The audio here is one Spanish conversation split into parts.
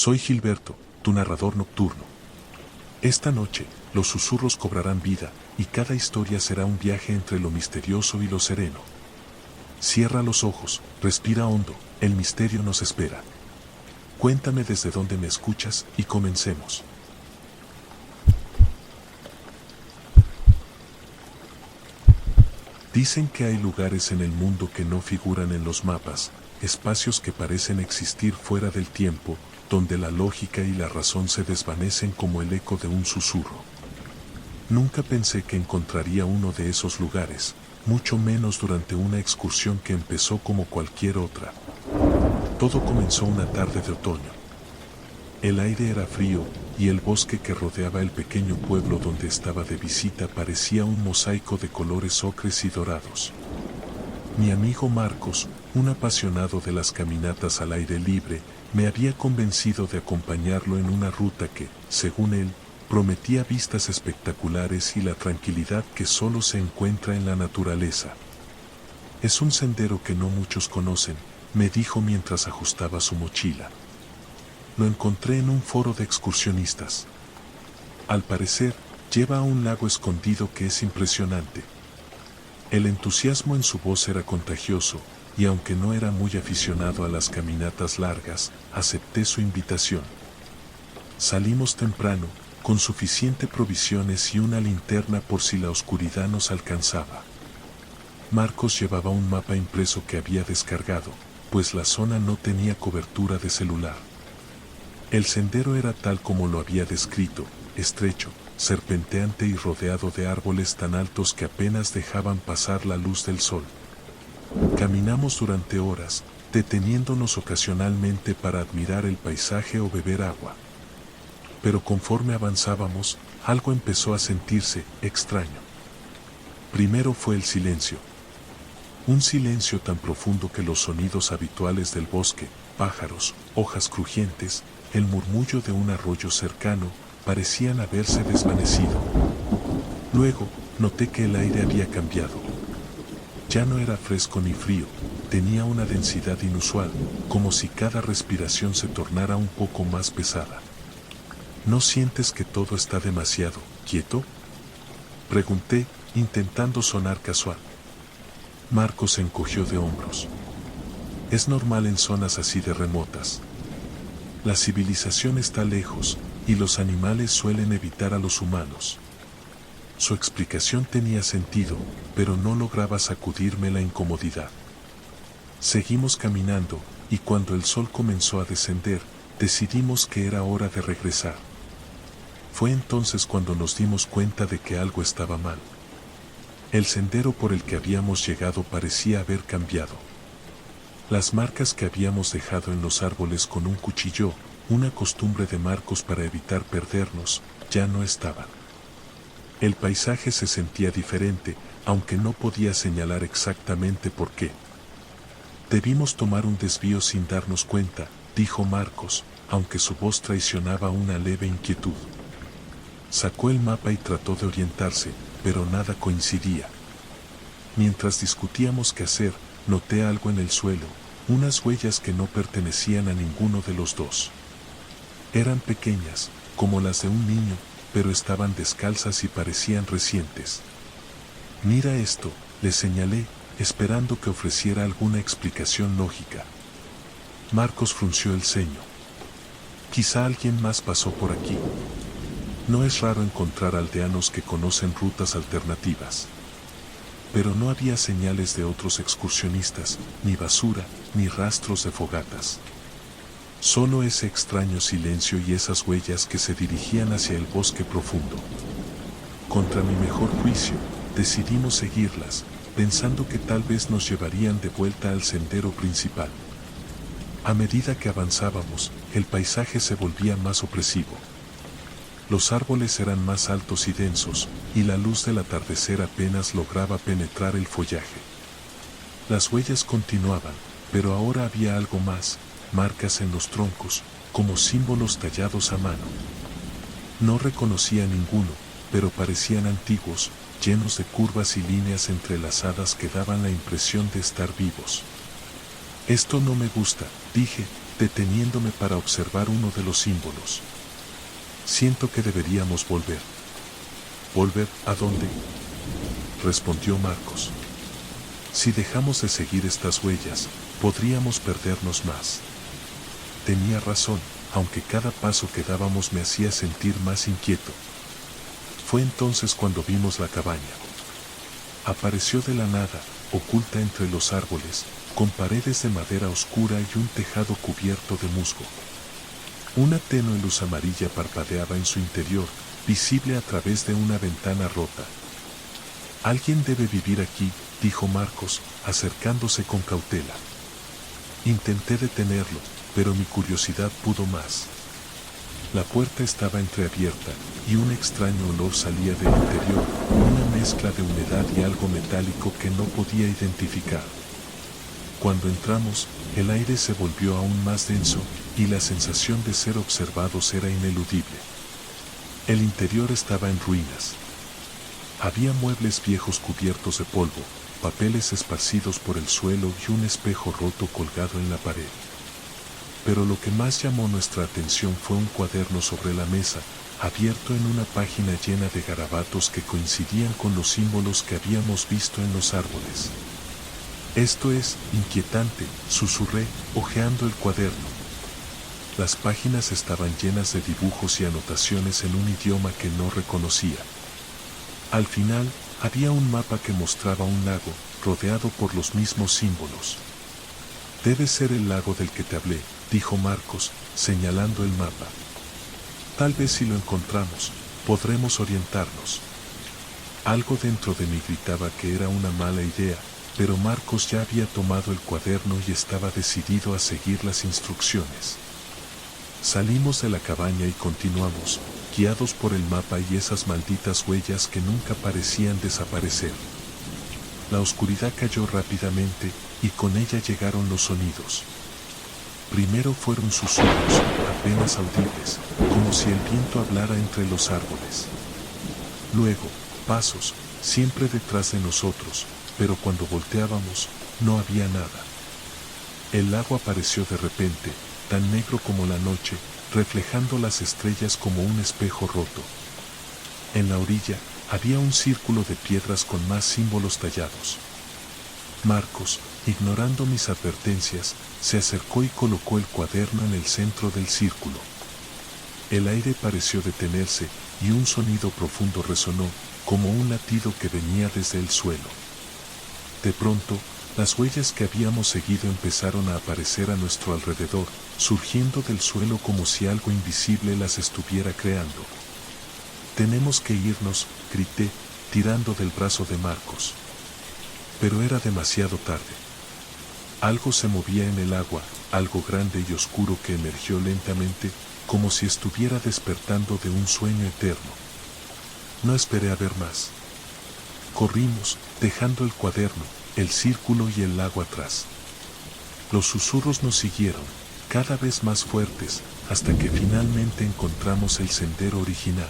Soy Gilberto, tu narrador nocturno. Esta noche, los susurros cobrarán vida, y cada historia será un viaje entre lo misterioso y lo sereno. Cierra los ojos, respira hondo, el misterio nos espera. Cuéntame desde dónde me escuchas y comencemos. Dicen que hay lugares en el mundo que no figuran en los mapas, espacios que parecen existir fuera del tiempo, donde la lógica y la razón se desvanecen como el eco de un susurro. Nunca pensé que encontraría uno de esos lugares, mucho menos durante una excursión que empezó como cualquier otra. Todo comenzó una tarde de otoño. El aire era frío, y el bosque que rodeaba el pequeño pueblo donde estaba de visita parecía un mosaico de colores ocres y dorados. Mi amigo Marcos, un apasionado de las caminatas al aire libre, me había convencido de acompañarlo en una ruta que, según él, prometía vistas espectaculares y la tranquilidad que solo se encuentra en la naturaleza. Es un sendero que no muchos conocen, me dijo mientras ajustaba su mochila. Lo encontré en un foro de excursionistas. Al parecer, lleva a un lago escondido que es impresionante. El entusiasmo en su voz era contagioso, y aunque no era muy aficionado a las caminatas largas, acepté su invitación. Salimos temprano, con suficiente provisiones y una linterna por si la oscuridad nos alcanzaba. Marcos llevaba un mapa impreso que había descargado, pues la zona no tenía cobertura de celular. El sendero era tal como lo había descrito, estrecho, serpenteante y rodeado de árboles tan altos que apenas dejaban pasar la luz del sol. Caminamos durante horas, deteniéndonos ocasionalmente para admirar el paisaje o beber agua. Pero conforme avanzábamos, algo empezó a sentirse extraño. Primero fue el silencio. Un silencio tan profundo que los sonidos habituales del bosque, pájaros, hojas crujientes, el murmullo de un arroyo cercano, parecían haberse desvanecido. Luego, noté que el aire había cambiado. Ya no era fresco ni frío, tenía una densidad inusual, como si cada respiración se tornara un poco más pesada. ¿No sientes que todo está demasiado quieto?, pregunté, intentando sonar casual. Marcos se encogió de hombros. Es normal en zonas así de remotas. La civilización está lejos, y los animales suelen evitar a los humanos. Su explicación tenía sentido, pero no lograba sacudirme la incomodidad. Seguimos caminando, y cuando el sol comenzó a descender, decidimos que era hora de regresar. Fue entonces cuando nos dimos cuenta de que algo estaba mal. El sendero por el que habíamos llegado parecía haber cambiado. Las marcas que habíamos dejado en los árboles con un cuchillo, una costumbre de Marcos para evitar perdernos, ya no estaban. El paisaje se sentía diferente, aunque no podía señalar exactamente por qué. Debimos tomar un desvío sin darnos cuenta, dijo Marcos, aunque su voz traicionaba una leve inquietud. Sacó el mapa y trató de orientarse, pero nada coincidía. Mientras discutíamos qué hacer, noté algo en el suelo, unas huellas que no pertenecían a ninguno de los dos. Eran pequeñas, como las de un niño, pero estaban descalzas y parecían recientes. Mira esto, le señalé, esperando que ofreciera alguna explicación lógica. Marcos frunció el ceño. Quizá alguien más pasó por aquí. No es raro encontrar aldeanos que conocen rutas alternativas. Pero no había señales de otros excursionistas, ni basura, ni rastros de fogatas. Solo ese extraño silencio y esas huellas que se dirigían hacia el bosque profundo. Contra mi mejor juicio, decidimos seguirlas, pensando que tal vez nos llevarían de vuelta al sendero principal. A medida que avanzábamos, el paisaje se volvía más opresivo. Los árboles eran más altos y densos, y la luz del atardecer apenas lograba penetrar el follaje. Las huellas continuaban, pero ahora había algo más, marcas en los troncos, como símbolos tallados a mano. No reconocía ninguno, pero parecían antiguos, llenos de curvas y líneas entrelazadas que daban la impresión de estar vivos. Esto no me gusta, dije, deteniéndome para observar uno de los símbolos. Siento que deberíamos volver. ¿Volver a dónde?, respondió Marcos. Si dejamos de seguir estas huellas, podríamos perdernos más. Tenía razón, aunque cada paso que dábamos me hacía sentir más inquieto. Fue entonces cuando vimos la cabaña. Apareció de la nada, oculta entre los árboles, con paredes de madera oscura y un tejado cubierto de musgo. Una tenue luz amarilla parpadeaba en su interior, visible a través de una ventana rota. «Alguien debe vivir aquí», dijo Marcos, acercándose con cautela. Intenté detenerlo, pero mi curiosidad pudo más. La puerta estaba entreabierta, y un extraño olor salía del interior, una mezcla de humedad y algo metálico que no podía identificar. Cuando entramos, el aire se volvió aún más denso, y la sensación de ser observados era ineludible. El interior estaba en ruinas. Había muebles viejos cubiertos de polvo, papeles esparcidos por el suelo y un espejo roto colgado en la pared. Pero lo que más llamó nuestra atención fue un cuaderno sobre la mesa, abierto en una página llena de garabatos que coincidían con los símbolos que habíamos visto en los árboles. «Esto es inquietante», susurré, hojeando el cuaderno. Las páginas estaban llenas de dibujos y anotaciones en un idioma que no reconocía. Al final, había un mapa que mostraba un lago, rodeado por los mismos símbolos. «Debe ser el lago del que te hablé», dijo Marcos, señalando el mapa. «Tal vez si lo encontramos, podremos orientarnos». Algo dentro de mí gritaba que era una mala idea, pero Marcos ya había tomado el cuaderno y estaba decidido a seguir las instrucciones. Salimos de la cabaña y continuamos, guiados por el mapa y esas malditas huellas que nunca parecían desaparecer. La oscuridad cayó rápidamente, y con ella llegaron los sonidos. Primero fueron susurros, apenas audibles, como si el viento hablara entre los árboles. Luego, pasos, siempre detrás de nosotros, pero cuando volteábamos, no había nada. El lago apareció de repente, tan negro como la noche, reflejando las estrellas como un espejo roto. En la orilla, había un círculo de piedras con más símbolos tallados. Marcos, ignorando mis advertencias, se acercó y colocó el cuaderno en el centro del círculo. El aire pareció detenerse, y un sonido profundo resonó, como un latido que venía desde el suelo. De pronto, las huellas que habíamos seguido empezaron a aparecer a nuestro alrededor, surgiendo del suelo como si algo invisible las estuviera creando. «Tenemos que irnos», grité, tirando del brazo de Marcos. Pero era demasiado tarde. Algo se movía en el agua, algo grande y oscuro que emergió lentamente, como si estuviera despertando de un sueño eterno. No esperé a ver más. Corrimos, dejando el cuaderno, el círculo y el lago atrás. Los susurros nos siguieron, cada vez más fuertes, hasta que finalmente encontramos el sendero original.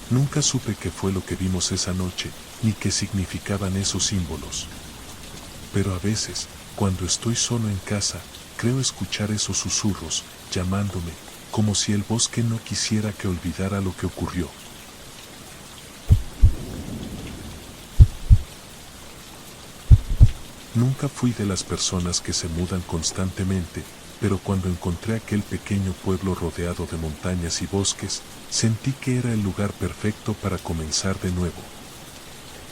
Nunca supe qué fue lo que vimos esa noche, ni qué significaban esos símbolos. Pero a veces, cuando estoy solo en casa, creo escuchar esos susurros, llamándome, como si el bosque no quisiera que olvidara lo que ocurrió. Nunca fui de las personas que se mudan constantemente, pero cuando encontré aquel pequeño pueblo rodeado de montañas y bosques, sentí que era el lugar perfecto para comenzar de nuevo.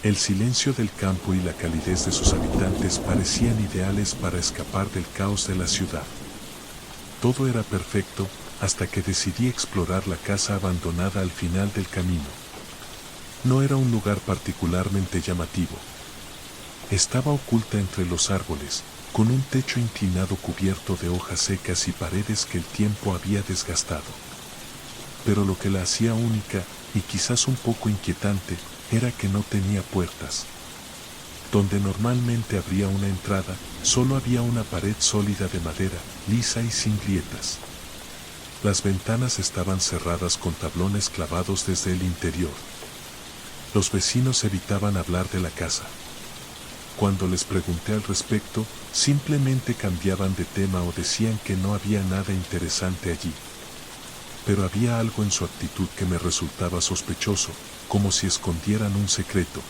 El silencio del campo y la calidez de sus habitantes parecían ideales para escapar del caos de la ciudad. Todo era perfecto, hasta que decidí explorar la casa abandonada al final del camino. No era un lugar particularmente llamativo. Estaba oculta entre los árboles, con un techo inclinado cubierto de hojas secas y paredes que el tiempo había desgastado. Pero lo que la hacía única, y quizás un poco inquietante, era que no tenía puertas. Donde normalmente habría una entrada, solo había una pared sólida de madera, lisa y sin grietas. Las ventanas estaban cerradas con tablones clavados desde el interior. Los vecinos evitaban hablar de la casa. Cuando les pregunté al respecto, simplemente cambiaban de tema o decían que no había nada interesante allí. Pero había algo en su actitud que me resultaba sospechoso, como si escondieran un secreto.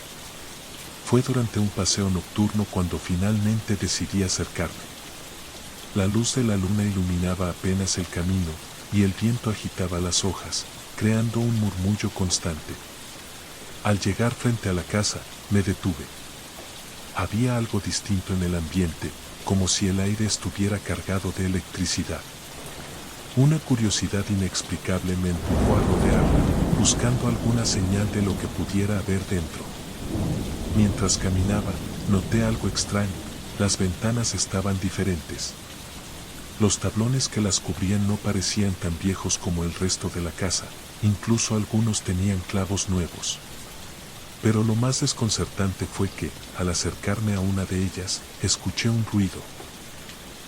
Fue durante un paseo nocturno cuando finalmente decidí acercarme. La luz de la luna iluminaba apenas el camino, y el viento agitaba las hojas, creando un murmullo constante. Al llegar frente a la casa, me detuve. Había algo distinto en el ambiente, como si el aire estuviera cargado de electricidad. Una curiosidad inexplicable me empujó a rodearla, buscando alguna señal de lo que pudiera haber dentro. Mientras caminaba, noté algo extraño. Las ventanas estaban diferentes. Los tablones que las cubrían no parecían tan viejos como el resto de la casa, incluso algunos tenían clavos nuevos. Pero lo más desconcertante fue que, al acercarme a una de ellas, escuché un ruido.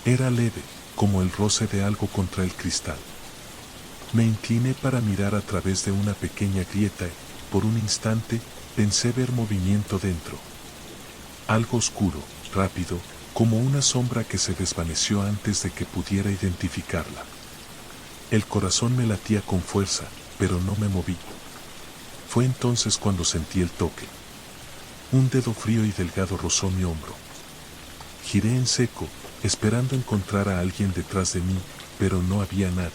Era leve, como el roce de algo contra el cristal. Me incliné para mirar a través de una pequeña grieta y, por un instante, pensé ver movimiento dentro. Algo oscuro, rápido, como una sombra que se desvaneció antes de que pudiera identificarla. El corazón me latía con fuerza, pero no me moví. Fue entonces cuando sentí el toque. Un dedo frío y delgado rozó mi hombro. Giré en seco, esperando encontrar a alguien detrás de mí, pero no había nadie.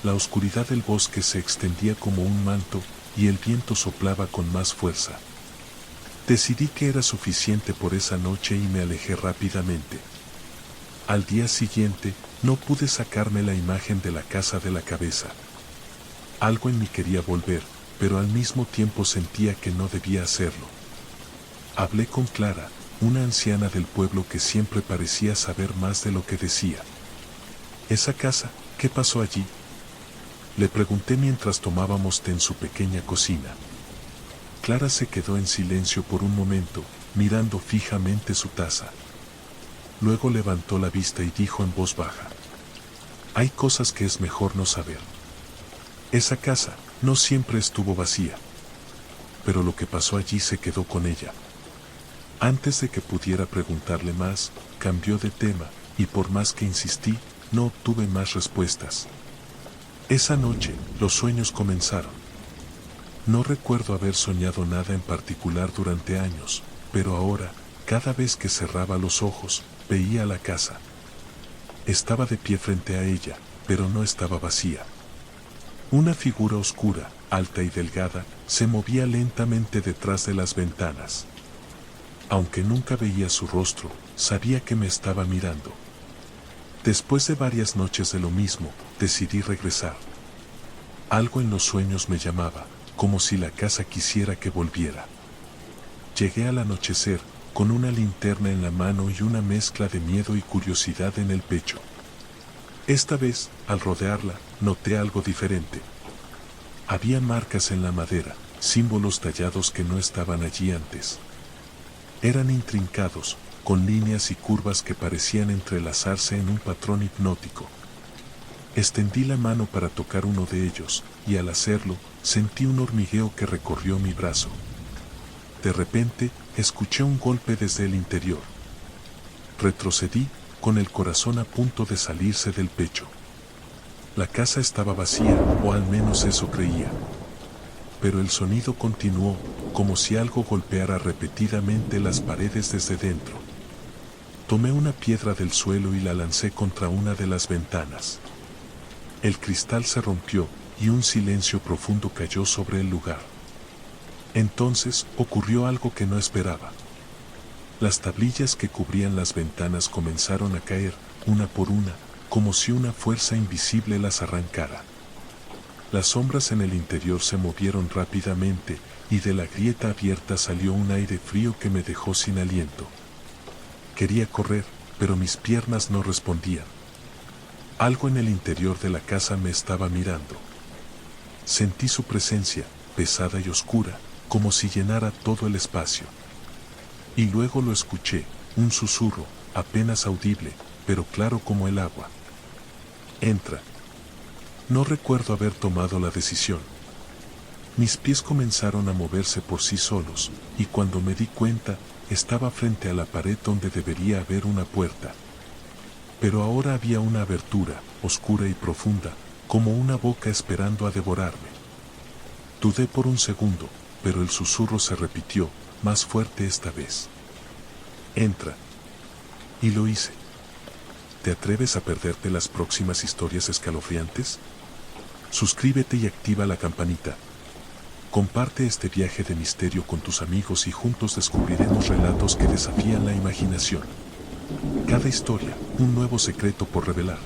La oscuridad del bosque se extendía como un manto, y el viento soplaba con más fuerza. Decidí que era suficiente por esa noche y me alejé rápidamente. Al día siguiente, no pude sacarme la imagen de la casa de la cabeza. Algo en mí quería volver, pero al mismo tiempo sentía que no debía hacerlo. Hablé con Clara, una anciana del pueblo que siempre parecía saber más de lo que decía. ¿Esa casa? ¿Qué pasó allí?, le pregunté mientras tomábamos té en su pequeña cocina. Clara se quedó en silencio por un momento, mirando fijamente su taza. Luego levantó la vista y dijo en voz baja: hay cosas que es mejor no saber. Esa casa no siempre estuvo vacía, pero lo que pasó allí se quedó con ella. Antes de que pudiera preguntarle más, cambió de tema, y por más que insistí, no obtuve más respuestas. Esa noche, los sueños comenzaron. No recuerdo haber soñado nada en particular durante años, pero ahora, cada vez que cerraba los ojos, veía la casa. Estaba de pie frente a ella, pero no estaba vacía. Una figura oscura, alta y delgada, se movía lentamente detrás de las ventanas. Aunque nunca veía su rostro, sabía que me estaba mirando. Después de varias noches de lo mismo, decidí regresar. Algo en los sueños me llamaba, como si la casa quisiera que volviera. Llegué al anochecer, con una linterna en la mano y una mezcla de miedo y curiosidad en el pecho. Esta vez, al rodearla, noté algo diferente. Había marcas en la madera, símbolos tallados que no estaban allí antes. Eran intrincados, con líneas y curvas que parecían entrelazarse en un patrón hipnótico. Extendí la mano para tocar uno de ellos, y al hacerlo, sentí un hormigueo que recorrió mi brazo. De repente, escuché un golpe desde el interior. Retrocedí, con el corazón a punto de salirse del pecho. La casa estaba vacía, o al menos eso creía. Pero el sonido continuó, como si algo golpeara repetidamente las paredes desde dentro. Tomé una piedra del suelo y la lancé contra una de las ventanas. El cristal se rompió, y un silencio profundo cayó sobre el lugar. Entonces ocurrió algo que no esperaba. Las tablillas que cubrían las ventanas comenzaron a caer, una por una, como si una fuerza invisible las arrancara. Las sombras en el interior se movieron rápidamente, y de la grieta abierta salió un aire frío que me dejó sin aliento. Quería correr, pero mis piernas no respondían. Algo en el interior de la casa me estaba mirando. Sentí su presencia, pesada y oscura, como si llenara todo el espacio. Y luego lo escuché, un susurro, apenas audible, pero claro como el agua. Entra. No recuerdo haber tomado la decisión. Mis pies comenzaron a moverse por sí solos, y cuando me di cuenta, estaba frente a la pared donde debería haber una puerta. Pero ahora había una abertura, oscura y profunda, como una boca esperando a devorarme. Dudé por un segundo, pero el susurro se repitió, más fuerte esta vez. Entra. Y lo hice. ¿Te atreves a perderte las próximas historias escalofriantes? Suscríbete y activa la campanita. Comparte este viaje de misterio con tus amigos y juntos descubriremos relatos que desafían la imaginación. Cada historia, un nuevo secreto por revelar.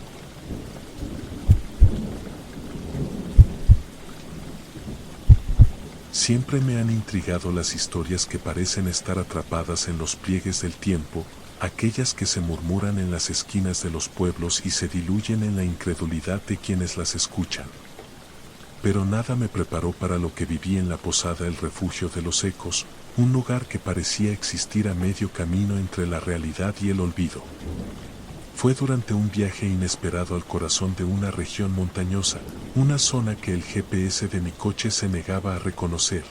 Siempre me han intrigado las historias que parecen estar atrapadas en los pliegues del tiempo, aquellas que se murmuran en las esquinas de los pueblos y se diluyen en la incredulidad de quienes las escuchan. Pero nada me preparó para lo que viví en la posada El Refugio de los Ecos, un lugar que parecía existir a medio camino entre la realidad y el olvido. Fue durante un viaje inesperado al corazón de una región montañosa, una zona que el GPS de mi coche se negaba a reconocer.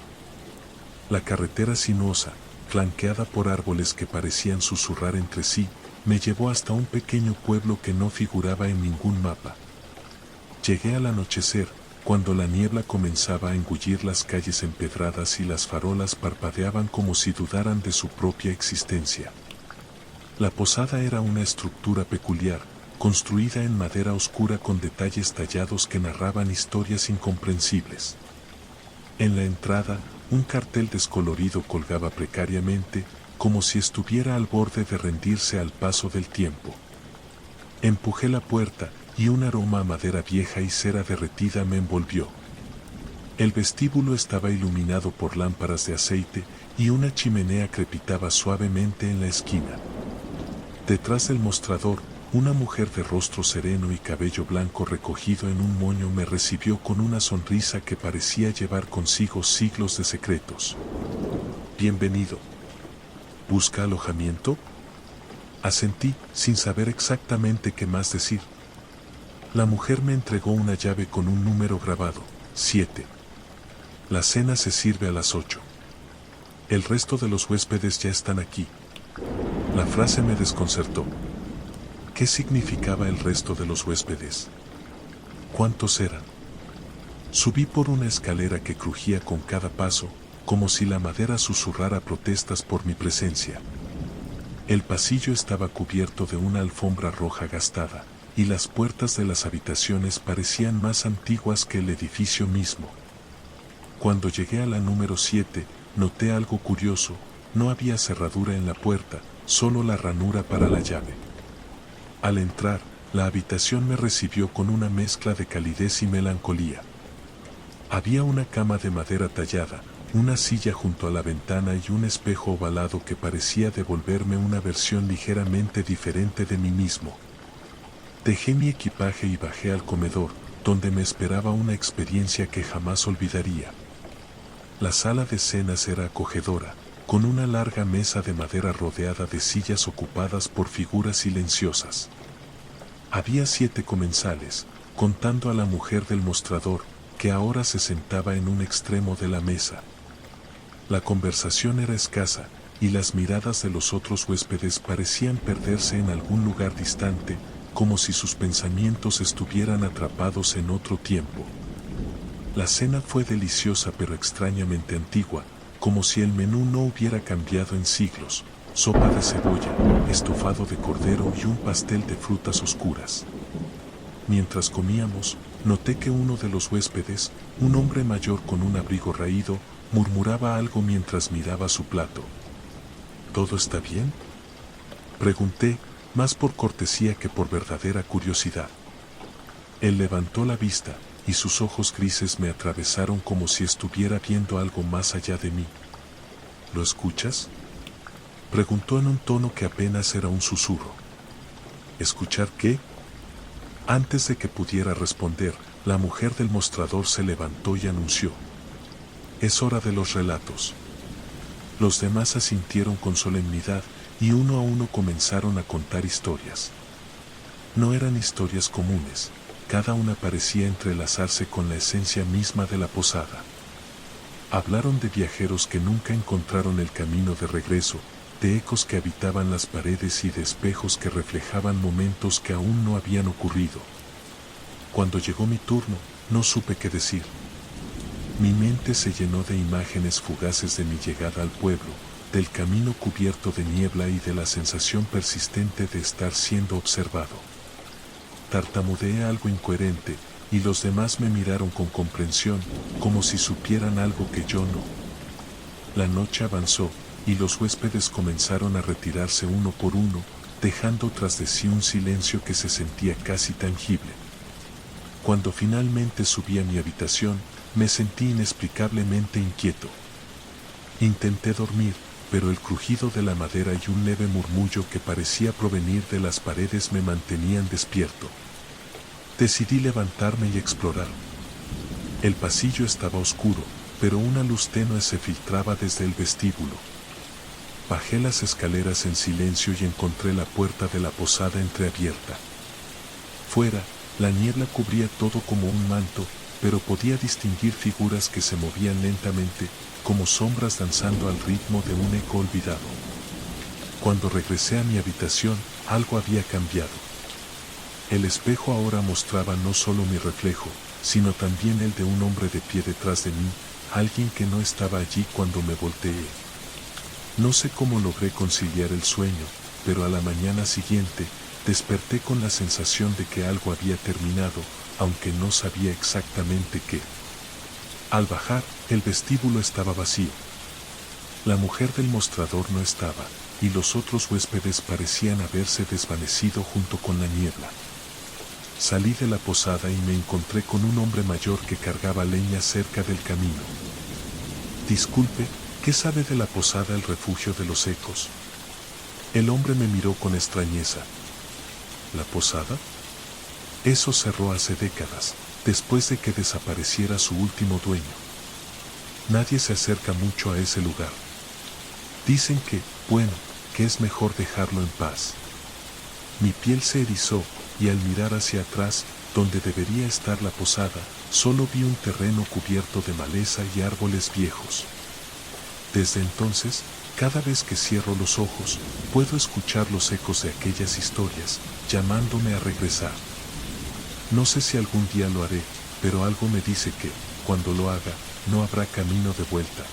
La carretera sinuosa, flanqueada por árboles que parecían susurrar entre sí, me llevó hasta un pequeño pueblo que no figuraba en ningún mapa. Llegué al anochecer, cuando la niebla comenzaba a engullir las calles empedradas y las farolas parpadeaban como si dudaran de su propia existencia. La posada era una estructura peculiar, construida en madera oscura con detalles tallados que narraban historias incomprensibles. En la entrada, un cartel descolorido colgaba precariamente, como si estuviera al borde de rendirse al paso del tiempo. Empujé la puerta, y un aroma a madera vieja y cera derretida me envolvió. El vestíbulo estaba iluminado por lámparas de aceite, y una chimenea crepitaba suavemente en la esquina. Detrás del mostrador, una mujer de rostro sereno y cabello blanco recogido en un moño me recibió con una sonrisa que parecía llevar consigo siglos de secretos. «Bienvenido. ¿Busca alojamiento?». Asentí, sin saber exactamente qué más decir. La mujer me entregó una llave con un número grabado, 7. La cena se sirve a las 8. El resto de los huéspedes ya están aquí. La frase me desconcertó. ¿Qué significaba el resto de los huéspedes? ¿Cuántos eran? Subí por una escalera que crujía con cada paso, como si la madera susurrara protestas por mi presencia. El pasillo estaba cubierto de una alfombra roja gastada, y las puertas de las habitaciones parecían más antiguas que el edificio mismo. Cuando llegué a la número 7, noté algo curioso: no había cerradura en la puerta, solo la ranura para la llave. Al entrar, la habitación me recibió con una mezcla de calidez y melancolía. Había una cama de madera tallada, una silla junto a la ventana y un espejo ovalado que parecía devolverme una versión ligeramente diferente de mí mismo. Dejé mi equipaje y bajé al comedor, donde me esperaba una experiencia que jamás olvidaría. La sala de cenas era acogedora, con una larga mesa de madera rodeada de sillas ocupadas por figuras silenciosas. Había 7 comensales, contando a la mujer del mostrador, que ahora se sentaba en un extremo de la mesa. La conversación era escasa, y las miradas de los otros huéspedes parecían perderse en algún lugar distante, como si sus pensamientos estuvieran atrapados en otro tiempo. La cena fue deliciosa pero extrañamente antigua, como si el menú no hubiera cambiado en siglos: sopa de cebolla, estofado de cordero y un pastel de frutas oscuras. Mientras comíamos, noté que uno de los huéspedes, un hombre mayor con un abrigo raído, murmuraba algo mientras miraba su plato. ¿Todo está bien?, pregunté, más por cortesía que por verdadera curiosidad. Él levantó la vista, y sus ojos grises me atravesaron como si estuviera viendo algo más allá de mí. ¿Lo escuchas?, preguntó en un tono que apenas era un susurro. ¿Escuchar qué? Antes de que pudiera responder, la mujer del mostrador se levantó y anunció: «Es hora de los relatos». Los demás asintieron con solemnidad, y uno a uno comenzaron a contar historias. No eran historias comunes, cada una parecía entrelazarse con la esencia misma de la posada. Hablaron de viajeros que nunca encontraron el camino de regreso, de ecos que habitaban las paredes y de espejos que reflejaban momentos que aún no habían ocurrido. Cuando llegó mi turno, no supe qué decir. Mi mente se llenó de imágenes fugaces de mi llegada al pueblo, del camino cubierto de niebla y de la sensación persistente de estar siendo observado. Tartamudeé algo incoherente, y los demás me miraron con comprensión, como si supieran algo que yo no. La noche avanzó, y los huéspedes comenzaron a retirarse uno por uno, dejando tras de sí un silencio que se sentía casi tangible. Cuando finalmente subí a mi habitación, me sentí inexplicablemente inquieto. Intenté dormir, pero el crujido de la madera y un leve murmullo que parecía provenir de las paredes me mantenían despierto. Decidí levantarme y explorar. El pasillo estaba oscuro, pero una luz tenue se filtraba desde el vestíbulo. Bajé las escaleras en silencio y encontré la puerta de la posada entreabierta. Fuera, la niebla cubría todo como un manto, pero podía distinguir figuras que se movían lentamente, como sombras danzando al ritmo de un eco olvidado. Cuando regresé a mi habitación, algo había cambiado. El espejo ahora mostraba no solo mi reflejo, sino también el de un hombre de pie detrás de mí, alguien que no estaba allí cuando me volteé. No sé cómo logré conciliar el sueño, pero a la mañana siguiente, desperté con la sensación de que algo había terminado, aunque no sabía exactamente qué. Al bajar, el vestíbulo estaba vacío. La mujer del mostrador no estaba, y los otros huéspedes parecían haberse desvanecido junto con la niebla. Salí de la posada y me encontré con un hombre mayor que cargaba leña cerca del camino. Disculpe, ¿qué sabe de la posada El Refugio de los Ecos? El hombre me miró con extrañeza. ¿La posada? Eso cerró hace décadas, después de que desapareciera su último dueño. Nadie se acerca mucho a ese lugar. Dicen que, bueno, que es mejor dejarlo en paz. Mi piel se erizó, y al mirar hacia atrás, donde debería estar la posada, solo vi un terreno cubierto de maleza y árboles viejos. Desde entonces, cada vez que cierro los ojos, puedo escuchar los ecos de aquellas historias, llamándome a regresar. No sé si algún día lo haré, pero algo me dice que, cuando lo haga, no habrá camino de vuelta.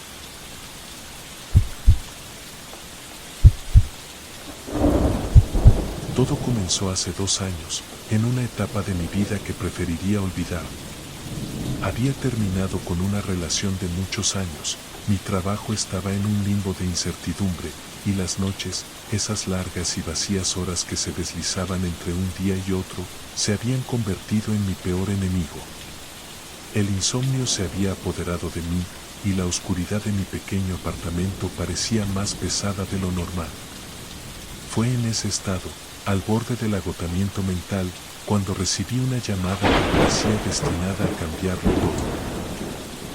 Todo comenzó hace 2 años, en una etapa de mi vida que preferiría olvidar. Había terminado con una relación de muchos años, mi trabajo estaba en un limbo de incertidumbre, y las noches, esas largas y vacías horas que se deslizaban entre un día y otro, se habían convertido en mi peor enemigo. El insomnio se había apoderado de mí, y la oscuridad de mi pequeño apartamento parecía más pesada de lo normal. Fue en ese estado, al borde del agotamiento mental, cuando recibí una llamada que parecía destinada a cambiarlo todo.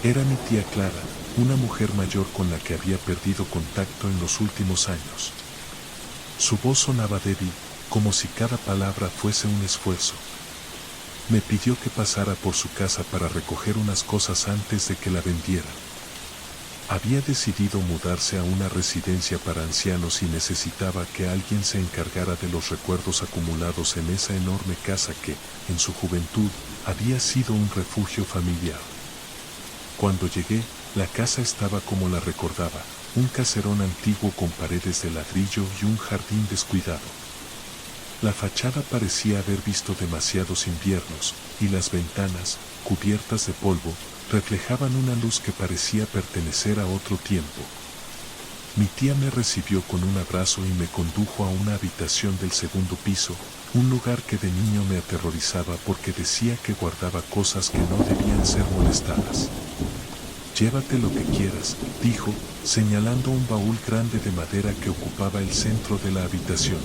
Era mi tía Clara, una mujer mayor con la que había perdido contacto en los últimos años. Su voz sonaba débil, como si cada palabra fuese un esfuerzo. Me pidió que pasara por su casa para recoger unas cosas antes de que la vendieran. Había decidido mudarse a una residencia para ancianos y necesitaba que alguien se encargara de los recuerdos acumulados en esa enorme casa que, en su juventud, había sido un refugio familiar. Cuando llegué, la casa estaba como la recordaba, un caserón antiguo con paredes de ladrillo y un jardín descuidado. La fachada parecía haber visto demasiados inviernos, y las ventanas, cubiertas de polvo, reflejaban una luz que parecía pertenecer a otro tiempo. Mi tía me recibió con un abrazo y me condujo a una habitación del segundo piso, un lugar que de niño me aterrorizaba porque decía que guardaba cosas que no debían ser molestadas. Llévate lo que quieras, dijo, señalando un baúl grande de madera que ocupaba el centro de la habitación.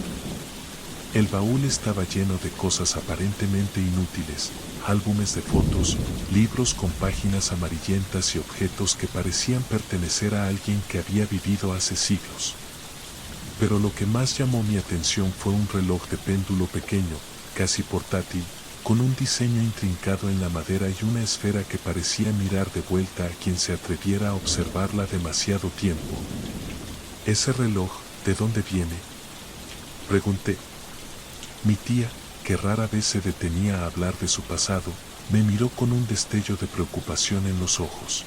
El baúl estaba lleno de cosas aparentemente inútiles, álbumes de fotos, libros con páginas amarillentas y objetos que parecían pertenecer a alguien que había vivido hace siglos. Pero lo que más llamó mi atención fue un reloj de péndulo pequeño, casi portátil, con un diseño intrincado en la madera y una esfera que parecía mirar de vuelta a quien se atreviera a observarla demasiado tiempo. Ese reloj, ¿De dónde viene?, pregunté. Mi tía, que rara vez se detenía a hablar de su pasado, me miró con un destello de preocupación en los ojos.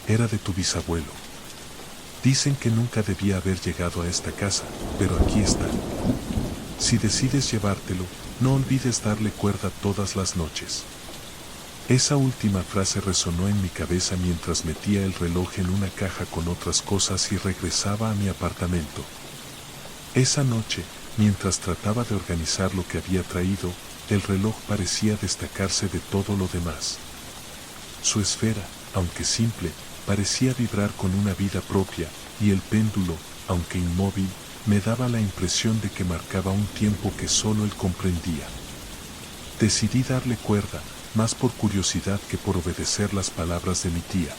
Era de tu bisabuelo. Dicen que nunca debía haber llegado a esta casa, pero aquí está. Si decides llevártelo, no olvides darle cuerda todas las noches. Esa última frase resonó en mi cabeza mientras metía el reloj en una caja con otras cosas y regresaba a mi apartamento. Esa noche, mientras trataba de organizar lo que había traído, el reloj parecía destacarse de todo lo demás. Su esfera, aunque simple, parecía vibrar con una vida propia, y el péndulo, aunque inmóvil, me daba la impresión de que marcaba un tiempo que solo él comprendía. Decidí darle cuerda, más por curiosidad que por obedecer las palabras de mi tía.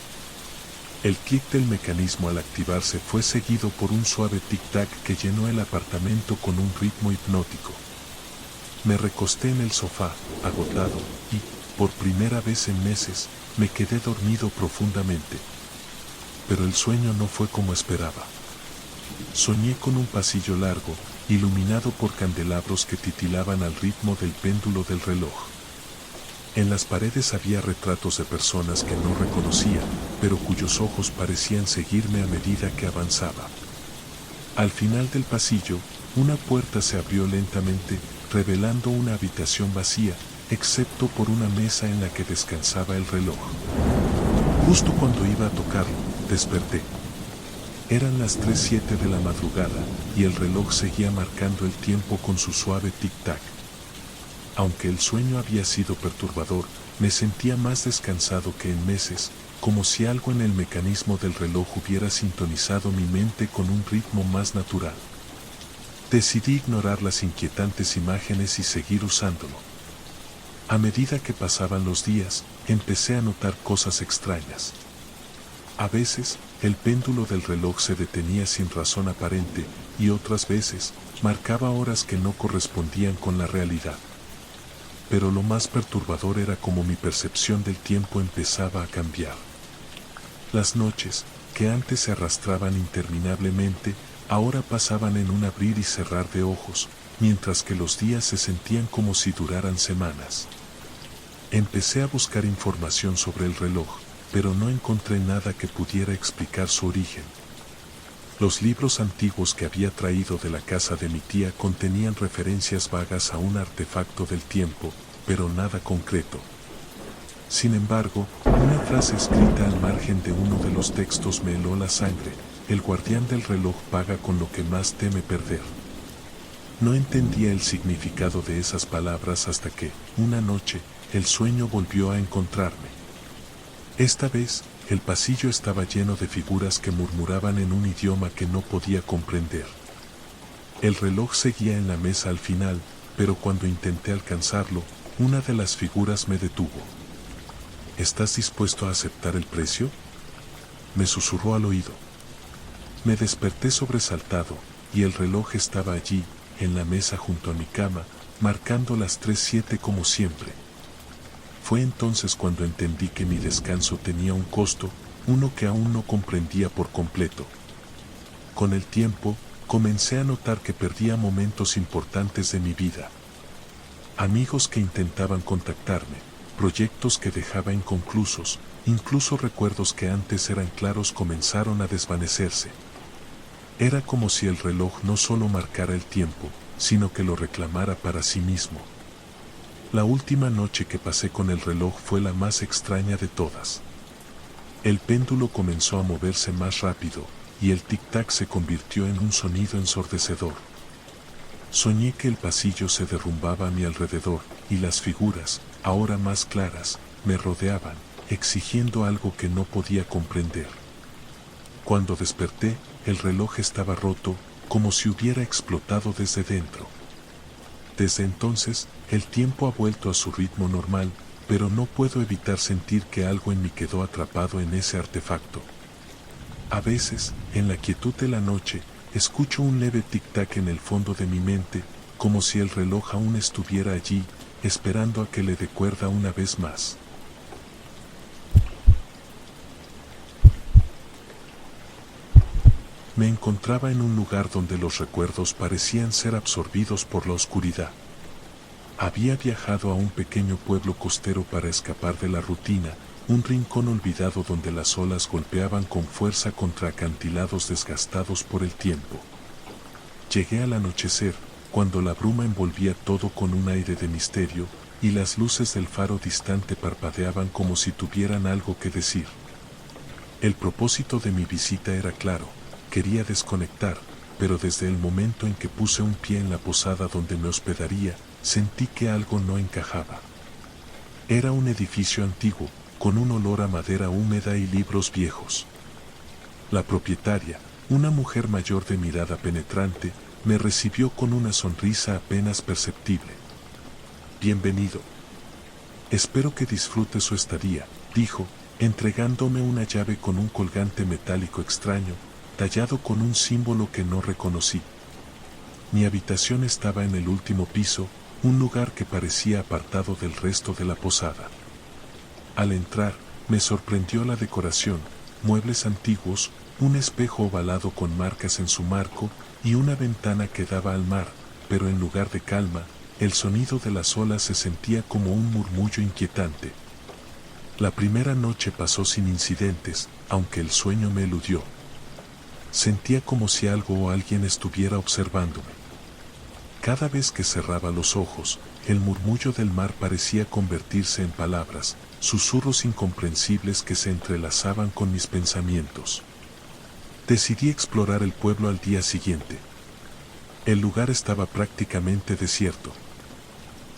El clic del mecanismo al activarse fue seguido por un suave tic-tac que llenó el apartamento con un ritmo hipnótico. Me recosté en el sofá, agotado, y, por primera vez en meses, me quedé dormido profundamente. Pero el sueño no fue como esperaba. Soñé con un pasillo largo, iluminado por candelabros que titilaban al ritmo del péndulo del reloj. En las paredes había retratos de personas que no reconocía, pero cuyos ojos parecían seguirme a medida que avanzaba. Al final del pasillo, una puerta se abrió lentamente, revelando una habitación vacía, excepto por una mesa en la que descansaba el reloj. Justo cuando iba a tocarlo, desperté. Eran las 3:07 de la madrugada, y el reloj seguía marcando el tiempo con su suave tic-tac. Aunque el sueño había sido perturbador, me sentía más descansado que en meses, como si algo en el mecanismo del reloj hubiera sintonizado mi mente con un ritmo más natural. Decidí ignorar las inquietantes imágenes y seguir usándolo. A medida que pasaban los días, empecé a notar cosas extrañas. A veces, el péndulo del reloj se detenía sin razón aparente, y otras veces, marcaba horas que no correspondían con la realidad. Pero lo más perturbador era cómo mi percepción del tiempo empezaba a cambiar. Las noches, que antes se arrastraban interminablemente, ahora pasaban en un abrir y cerrar de ojos, mientras que los días se sentían como si duraran semanas. Empecé a buscar información sobre el reloj, pero no encontré nada que pudiera explicar su origen. Los libros antiguos que había traído de la casa de mi tía contenían referencias vagas a un artefacto del tiempo, pero nada concreto. Sin embargo, una frase escrita al margen de uno de los textos me heló la sangre: el guardián del reloj paga con lo que más teme perder. No entendía el significado de esas palabras hasta que, una noche, el sueño volvió a encontrarme. Esta vez, el pasillo estaba lleno de figuras que murmuraban en un idioma que no podía comprender. El reloj seguía en la mesa al final, pero cuando intenté alcanzarlo, una de las figuras me detuvo. ¿Estás dispuesto a aceptar el precio?, me susurró al oído. Me desperté sobresaltado, y el reloj estaba allí, en la mesa junto a mi cama, marcando las 3:07 como siempre. Fue entonces cuando entendí que mi descanso tenía un costo, uno que aún no comprendía por completo. Con el tiempo, comencé a notar que perdía momentos importantes de mi vida. Amigos que intentaban contactarme, proyectos que dejaba inconclusos, incluso recuerdos que antes eran claros comenzaron a desvanecerse. Era como si el reloj no solo marcara el tiempo, sino que lo reclamara para sí mismo. La última noche que pasé con el reloj fue la más extraña de todas. El péndulo comenzó a moverse más rápido, y el tic-tac se convirtió en un sonido ensordecedor. Soñé que el pasillo se derrumbaba a mi alrededor, y las figuras, ahora más claras, me rodeaban, exigiendo algo que no podía comprender. Cuando desperté, el reloj estaba roto, como si hubiera explotado desde dentro. Desde entonces, el tiempo ha vuelto a su ritmo normal, pero no puedo evitar sentir que algo en mí quedó atrapado en ese artefacto. A veces, en la quietud de la noche, escucho un leve tic-tac en el fondo de mi mente, como si el reloj aún estuviera allí, esperando a que le dé cuerda una vez más. Me encontraba en un lugar donde los recuerdos parecían ser absorbidos por la oscuridad. Había viajado a un pequeño pueblo costero para escapar de la rutina, un rincón olvidado donde las olas golpeaban con fuerza contra acantilados desgastados por el tiempo. Llegué al anochecer, cuando la bruma envolvía todo con un aire de misterio, y las luces del faro distante parpadeaban como si tuvieran algo que decir. El propósito de mi visita era claro, quería desconectar, pero desde el momento en que puse un pie en la posada donde me hospedaría, sentí que algo no encajaba. Era un edificio antiguo, con un olor a madera húmeda y libros viejos. La propietaria, una mujer mayor de mirada penetrante, me recibió con una sonrisa apenas perceptible. Bienvenido. Espero que disfrute su estadía, dijo, entregándome una llave con un colgante metálico extraño, tallado con un símbolo que no reconocí. Mi habitación estaba en el último piso, un lugar que parecía apartado del resto de la posada. Al entrar, me sorprendió la decoración, muebles antiguos, un espejo ovalado con marcas en su marco y una ventana que daba al mar, pero en lugar de calma, el sonido de las olas se sentía como un murmullo inquietante. La primera noche pasó sin incidentes, aunque el sueño me eludió. Sentía como si algo o alguien estuviera observándome. Cada vez que cerraba los ojos, el murmullo del mar parecía convertirse en palabras, susurros incomprensibles que se entrelazaban con mis pensamientos. Decidí explorar el pueblo al día siguiente. El lugar estaba prácticamente desierto.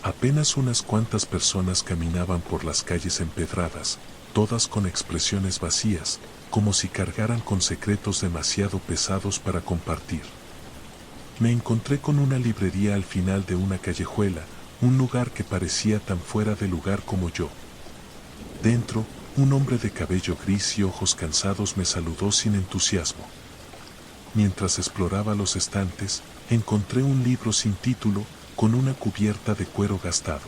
Apenas unas cuantas personas caminaban por las calles empedradas, todas con expresiones vacías, como si cargaran con secretos demasiado pesados para compartir. Me encontré con una librería al final de una callejuela, un lugar que parecía tan fuera de lugar como yo. Dentro, un hombre de cabello gris y ojos cansados me saludó sin entusiasmo. Mientras exploraba los estantes, encontré un libro sin título, con una cubierta de cuero gastado.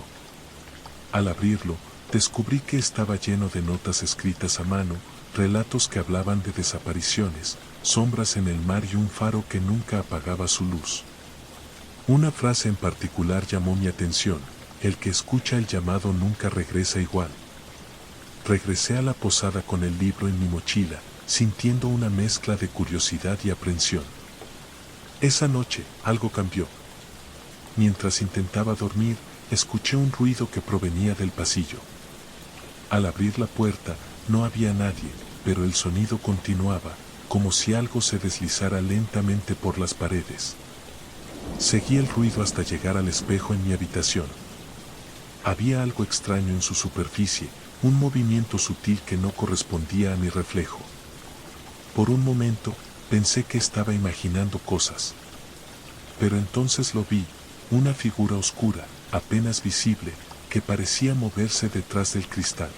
Al abrirlo, descubrí que estaba lleno de notas escritas a mano, relatos que hablaban de desapariciones, sombras en el mar y un faro que nunca apagaba su luz. Una frase en particular llamó mi atención: el que escucha el llamado nunca regresa igual. Regresé a la posada con el libro en mi mochila, sintiendo una mezcla de curiosidad y aprensión. Esa noche, algo cambió. Mientras intentaba dormir, escuché un ruido que provenía del pasillo. Al abrir la puerta, no había nadie, pero el sonido continuaba, como si algo se deslizara lentamente por las paredes. Seguí el ruido hasta llegar al espejo en mi habitación. Había algo extraño en su superficie, un movimiento sutil que no correspondía a mi reflejo. Por un momento, pensé que estaba imaginando cosas. Pero entonces lo vi, una figura oscura, apenas visible, que parecía moverse detrás del cristal.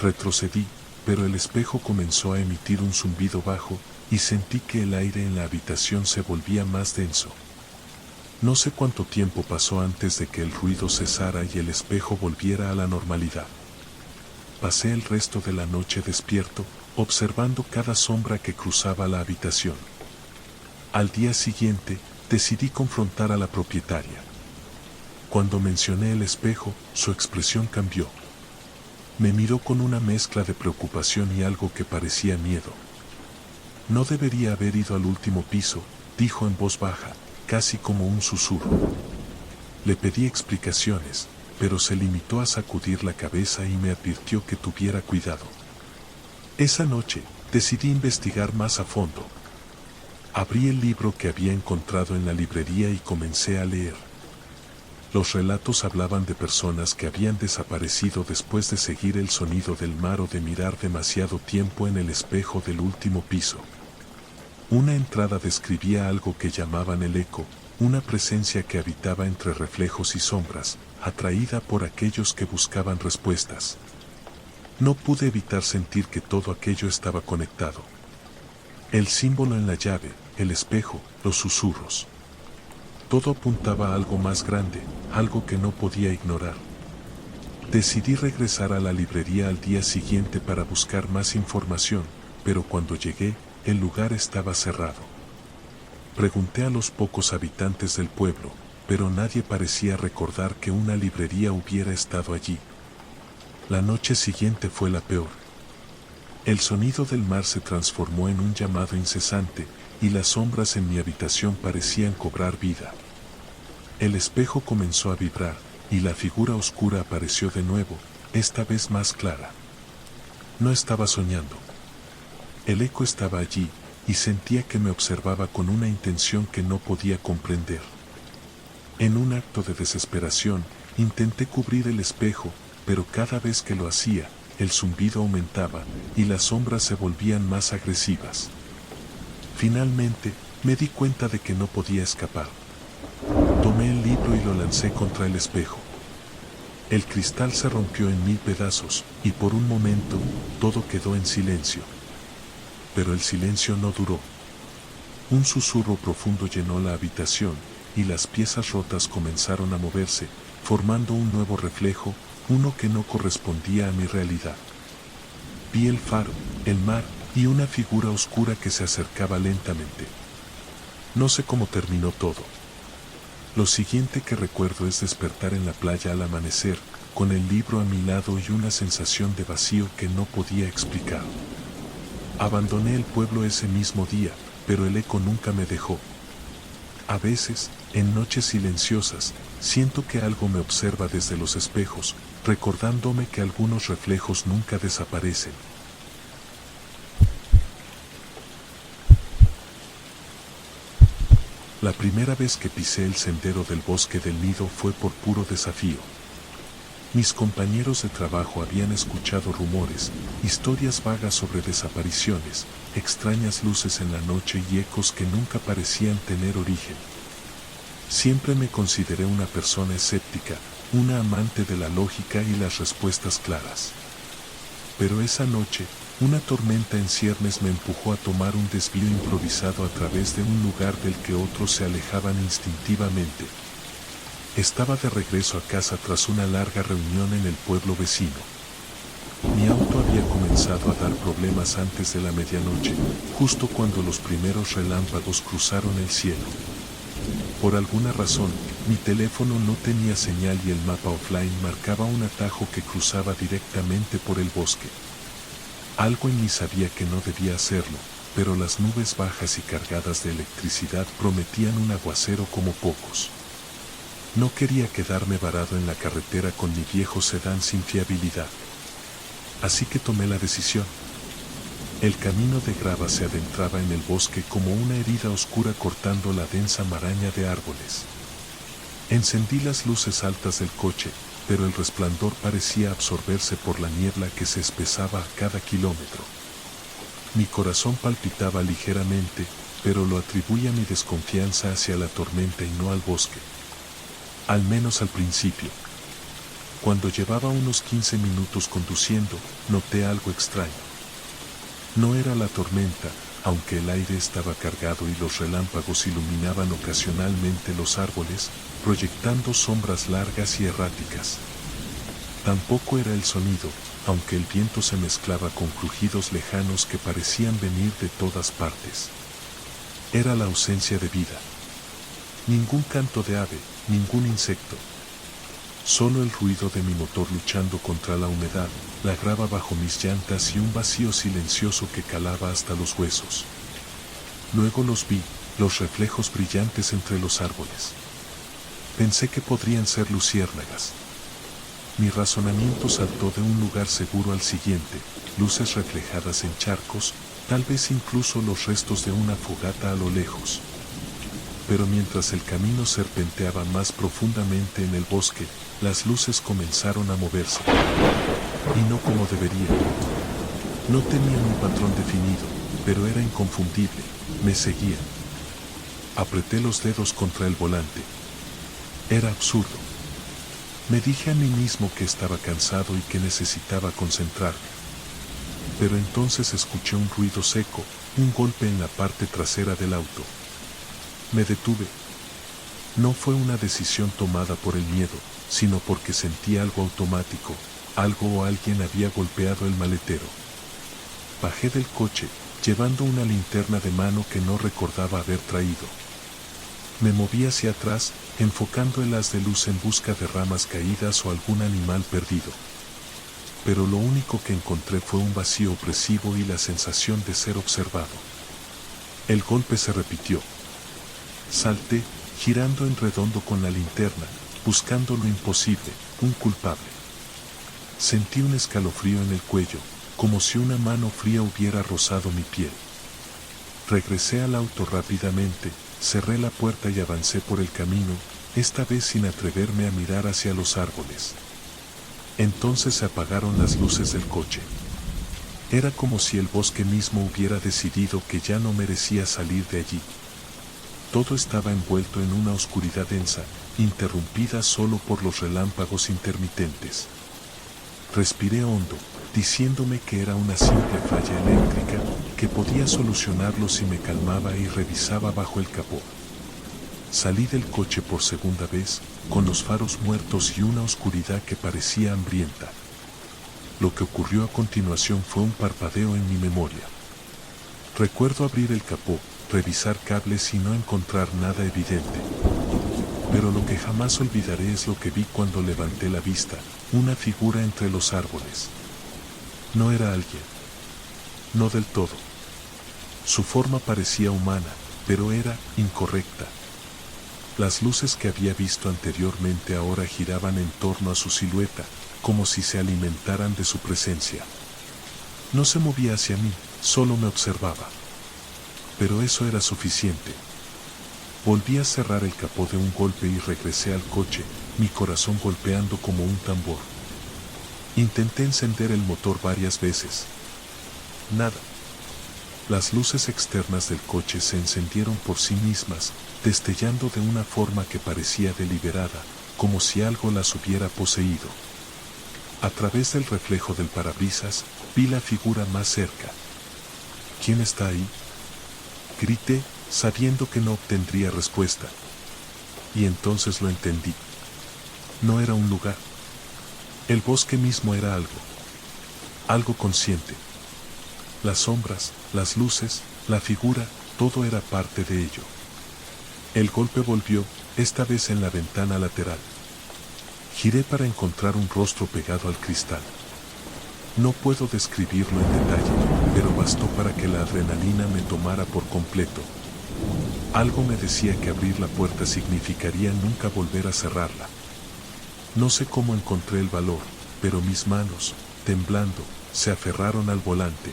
Retrocedí, pero el espejo comenzó a emitir un zumbido bajo, y sentí que el aire en la habitación se volvía más denso. No sé cuánto tiempo pasó antes de que el ruido cesara y el espejo volviera a la normalidad. Pasé el resto de la noche despierto, observando cada sombra que cruzaba la habitación. Al día siguiente, decidí confrontar a la propietaria. Cuando mencioné el espejo, su expresión cambió. Me miró con una mezcla de preocupación y algo que parecía miedo. No debería haber ido al último piso, dijo en voz baja, casi como un susurro. Le pedí explicaciones, pero se limitó a sacudir la cabeza y me advirtió que tuviera cuidado. Esa noche, decidí investigar más a fondo. Abrí el libro que había encontrado en la librería y comencé a leer. Los relatos hablaban de personas que habían desaparecido después de seguir el sonido del mar o de mirar demasiado tiempo en el espejo del último piso. Una entrada describía algo que llamaban el eco, una presencia que habitaba entre reflejos y sombras, atraída por aquellos que buscaban respuestas. No pude evitar sentir que todo aquello estaba conectado. El símbolo en la llave, el espejo, los susurros. Todo apuntaba a algo más grande, algo que no podía ignorar. Decidí regresar a la librería al día siguiente para buscar más información, pero cuando llegué, el lugar estaba cerrado. Pregunté a los pocos habitantes del pueblo, pero nadie parecía recordar que una librería hubiera estado allí. La noche siguiente fue la peor. El sonido del mar se transformó en un llamado incesante, y las sombras en mi habitación parecían cobrar vida. El espejo comenzó a vibrar, y la figura oscura apareció de nuevo, esta vez más clara. No estaba soñando. El eco estaba allí, y sentía que me observaba con una intención que no podía comprender. En un acto de desesperación, intenté cubrir el espejo, pero cada vez que lo hacía, el zumbido aumentaba, y las sombras se volvían más agresivas. Finalmente, me di cuenta de que no podía escapar. Tomé el libro y lo lancé contra el espejo. El cristal se rompió en 1000 pedazos, y por un momento, todo quedó en silencio. Pero el silencio no duró. Un susurro profundo llenó la habitación, y las piezas rotas comenzaron a moverse, formando un nuevo reflejo, uno que no correspondía a mi realidad. Vi el faro, el mar, y una figura oscura que se acercaba lentamente. No sé cómo terminó todo. Lo siguiente que recuerdo es despertar en la playa al amanecer, con el libro a mi lado y una sensación de vacío que no podía explicar. Abandoné el pueblo ese mismo día, pero el eco nunca me dejó. A veces, en noches silenciosas, siento que algo me observa desde los espejos, recordándome que algunos reflejos nunca desaparecen. La primera vez que pisé el sendero del bosque del Nido fue por puro desafío. Mis compañeros de trabajo habían escuchado rumores, historias vagas sobre desapariciones, extrañas luces en la noche y ecos que nunca parecían tener origen. Siempre me consideré una persona escéptica, una amante de la lógica y las respuestas claras. Pero esa noche, una tormenta en ciernes me empujó a tomar un desvío improvisado a través de un lugar del que otros se alejaban instintivamente. Estaba de regreso a casa tras una larga reunión en el pueblo vecino. Mi auto había comenzado a dar problemas antes de la medianoche, justo cuando los primeros relámpagos cruzaron el cielo. Por alguna razón, mi teléfono no tenía señal y el mapa offline marcaba un atajo que cruzaba directamente por el bosque. Algo en mí sabía que no debía hacerlo, pero las nubes bajas y cargadas de electricidad prometían un aguacero como pocos. No quería quedarme varado en la carretera con mi viejo sedán sin fiabilidad. Así que tomé la decisión. El camino de grava se adentraba en el bosque como una herida oscura cortando la densa maraña de árboles. Encendí las luces altas del coche, pero el resplandor parecía absorberse por la niebla que se espesaba a cada kilómetro. Mi corazón palpitaba ligeramente, pero lo atribuí a mi desconfianza hacia la tormenta y no al bosque. Al menos al principio. Cuando llevaba unos 15 minutos conduciendo, noté algo extraño. No era la tormenta, aunque el aire estaba cargado y los relámpagos iluminaban ocasionalmente los árboles, proyectando sombras largas y erráticas. Tampoco era el sonido, aunque el viento se mezclaba con crujidos lejanos que parecían venir de todas partes. Era la ausencia de vida. Ningún canto de ave, ningún insecto. Solo el ruido de mi motor luchando contra la humedad, la grava bajo mis llantas y un vacío silencioso que calaba hasta los huesos. Luego los vi, los reflejos brillantes entre los árboles. Pensé que podrían ser luciérnagas. Mi razonamiento saltó de un lugar seguro al siguiente, luces reflejadas en charcos, tal vez incluso los restos de una fogata a lo lejos. Pero mientras el camino serpenteaba más profundamente en el bosque, las luces comenzaron a moverse. Y no como deberían. No tenían un patrón definido, pero era inconfundible, me seguían. Apreté los dedos contra el volante. Era absurdo. Me dije a mí mismo que estaba cansado y que necesitaba concentrarme. Pero entonces escuché un ruido seco, un golpe en la parte trasera del auto. Me detuve. No fue una decisión tomada por el miedo, sino porque sentí algo automático, algo o alguien había golpeado el maletero. Bajé del coche, llevando una linterna de mano que no recordaba haber traído. Me moví hacia atrás, enfocando el haz de luz en busca de ramas caídas o algún animal perdido. Pero lo único que encontré fue un vacío opresivo y la sensación de ser observado. El golpe se repitió. Salté, girando en redondo con la linterna, buscando lo imposible, un culpable. Sentí un escalofrío en el cuello, como si una mano fría hubiera rozado mi piel. Regresé al auto rápidamente, cerré la puerta y avancé por el camino, esta vez sin atreverme a mirar hacia los árboles. Entonces se apagaron las luces del coche. Era como si el bosque mismo hubiera decidido que ya no merecía salir de allí. Todo estaba envuelto en una oscuridad densa, interrumpida solo por los relámpagos intermitentes. Respiré hondo, diciéndome que era una simple falla eléctrica, que podía solucionarlo si me calmaba y revisaba bajo el capó. Salí del coche por segunda vez, con los faros muertos y una oscuridad que parecía hambrienta. Lo que ocurrió a continuación fue un parpadeo en mi memoria. Recuerdo abrir el capó, revisar cables y no encontrar nada evidente. Pero lo que jamás olvidaré es lo que vi cuando levanté la vista, una figura entre los árboles. No era alguien. No del todo. Su forma parecía humana, pero era incorrecta. Las luces que había visto anteriormente ahora giraban en torno a su silueta, como si se alimentaran de su presencia. No se movía hacia mí, solo me observaba. Pero eso era suficiente. Volví a cerrar el capó de un golpe y regresé al coche, mi corazón golpeando como un tambor. Intenté encender el motor varias veces. Nada. Las luces externas del coche se encendieron por sí mismas, destellando de una forma que parecía deliberada, como si algo las hubiera poseído. A través del reflejo del parabrisas, vi la figura más cerca. ¿Quién está ahí?, grité, sabiendo que no obtendría respuesta. Y entonces lo entendí. No era un lugar. El bosque mismo era algo. Algo consciente. Las sombras, las luces, la figura, todo era parte de ello. El golpe volvió, esta vez en la ventana lateral. Giré para encontrar un rostro pegado al cristal. No puedo describirlo en detalle, pero bastó para que la adrenalina me tomara por completo. Algo me decía que abrir la puerta significaría nunca volver a cerrarla. No sé cómo encontré el valor, pero mis manos, temblando, se aferraron al volante.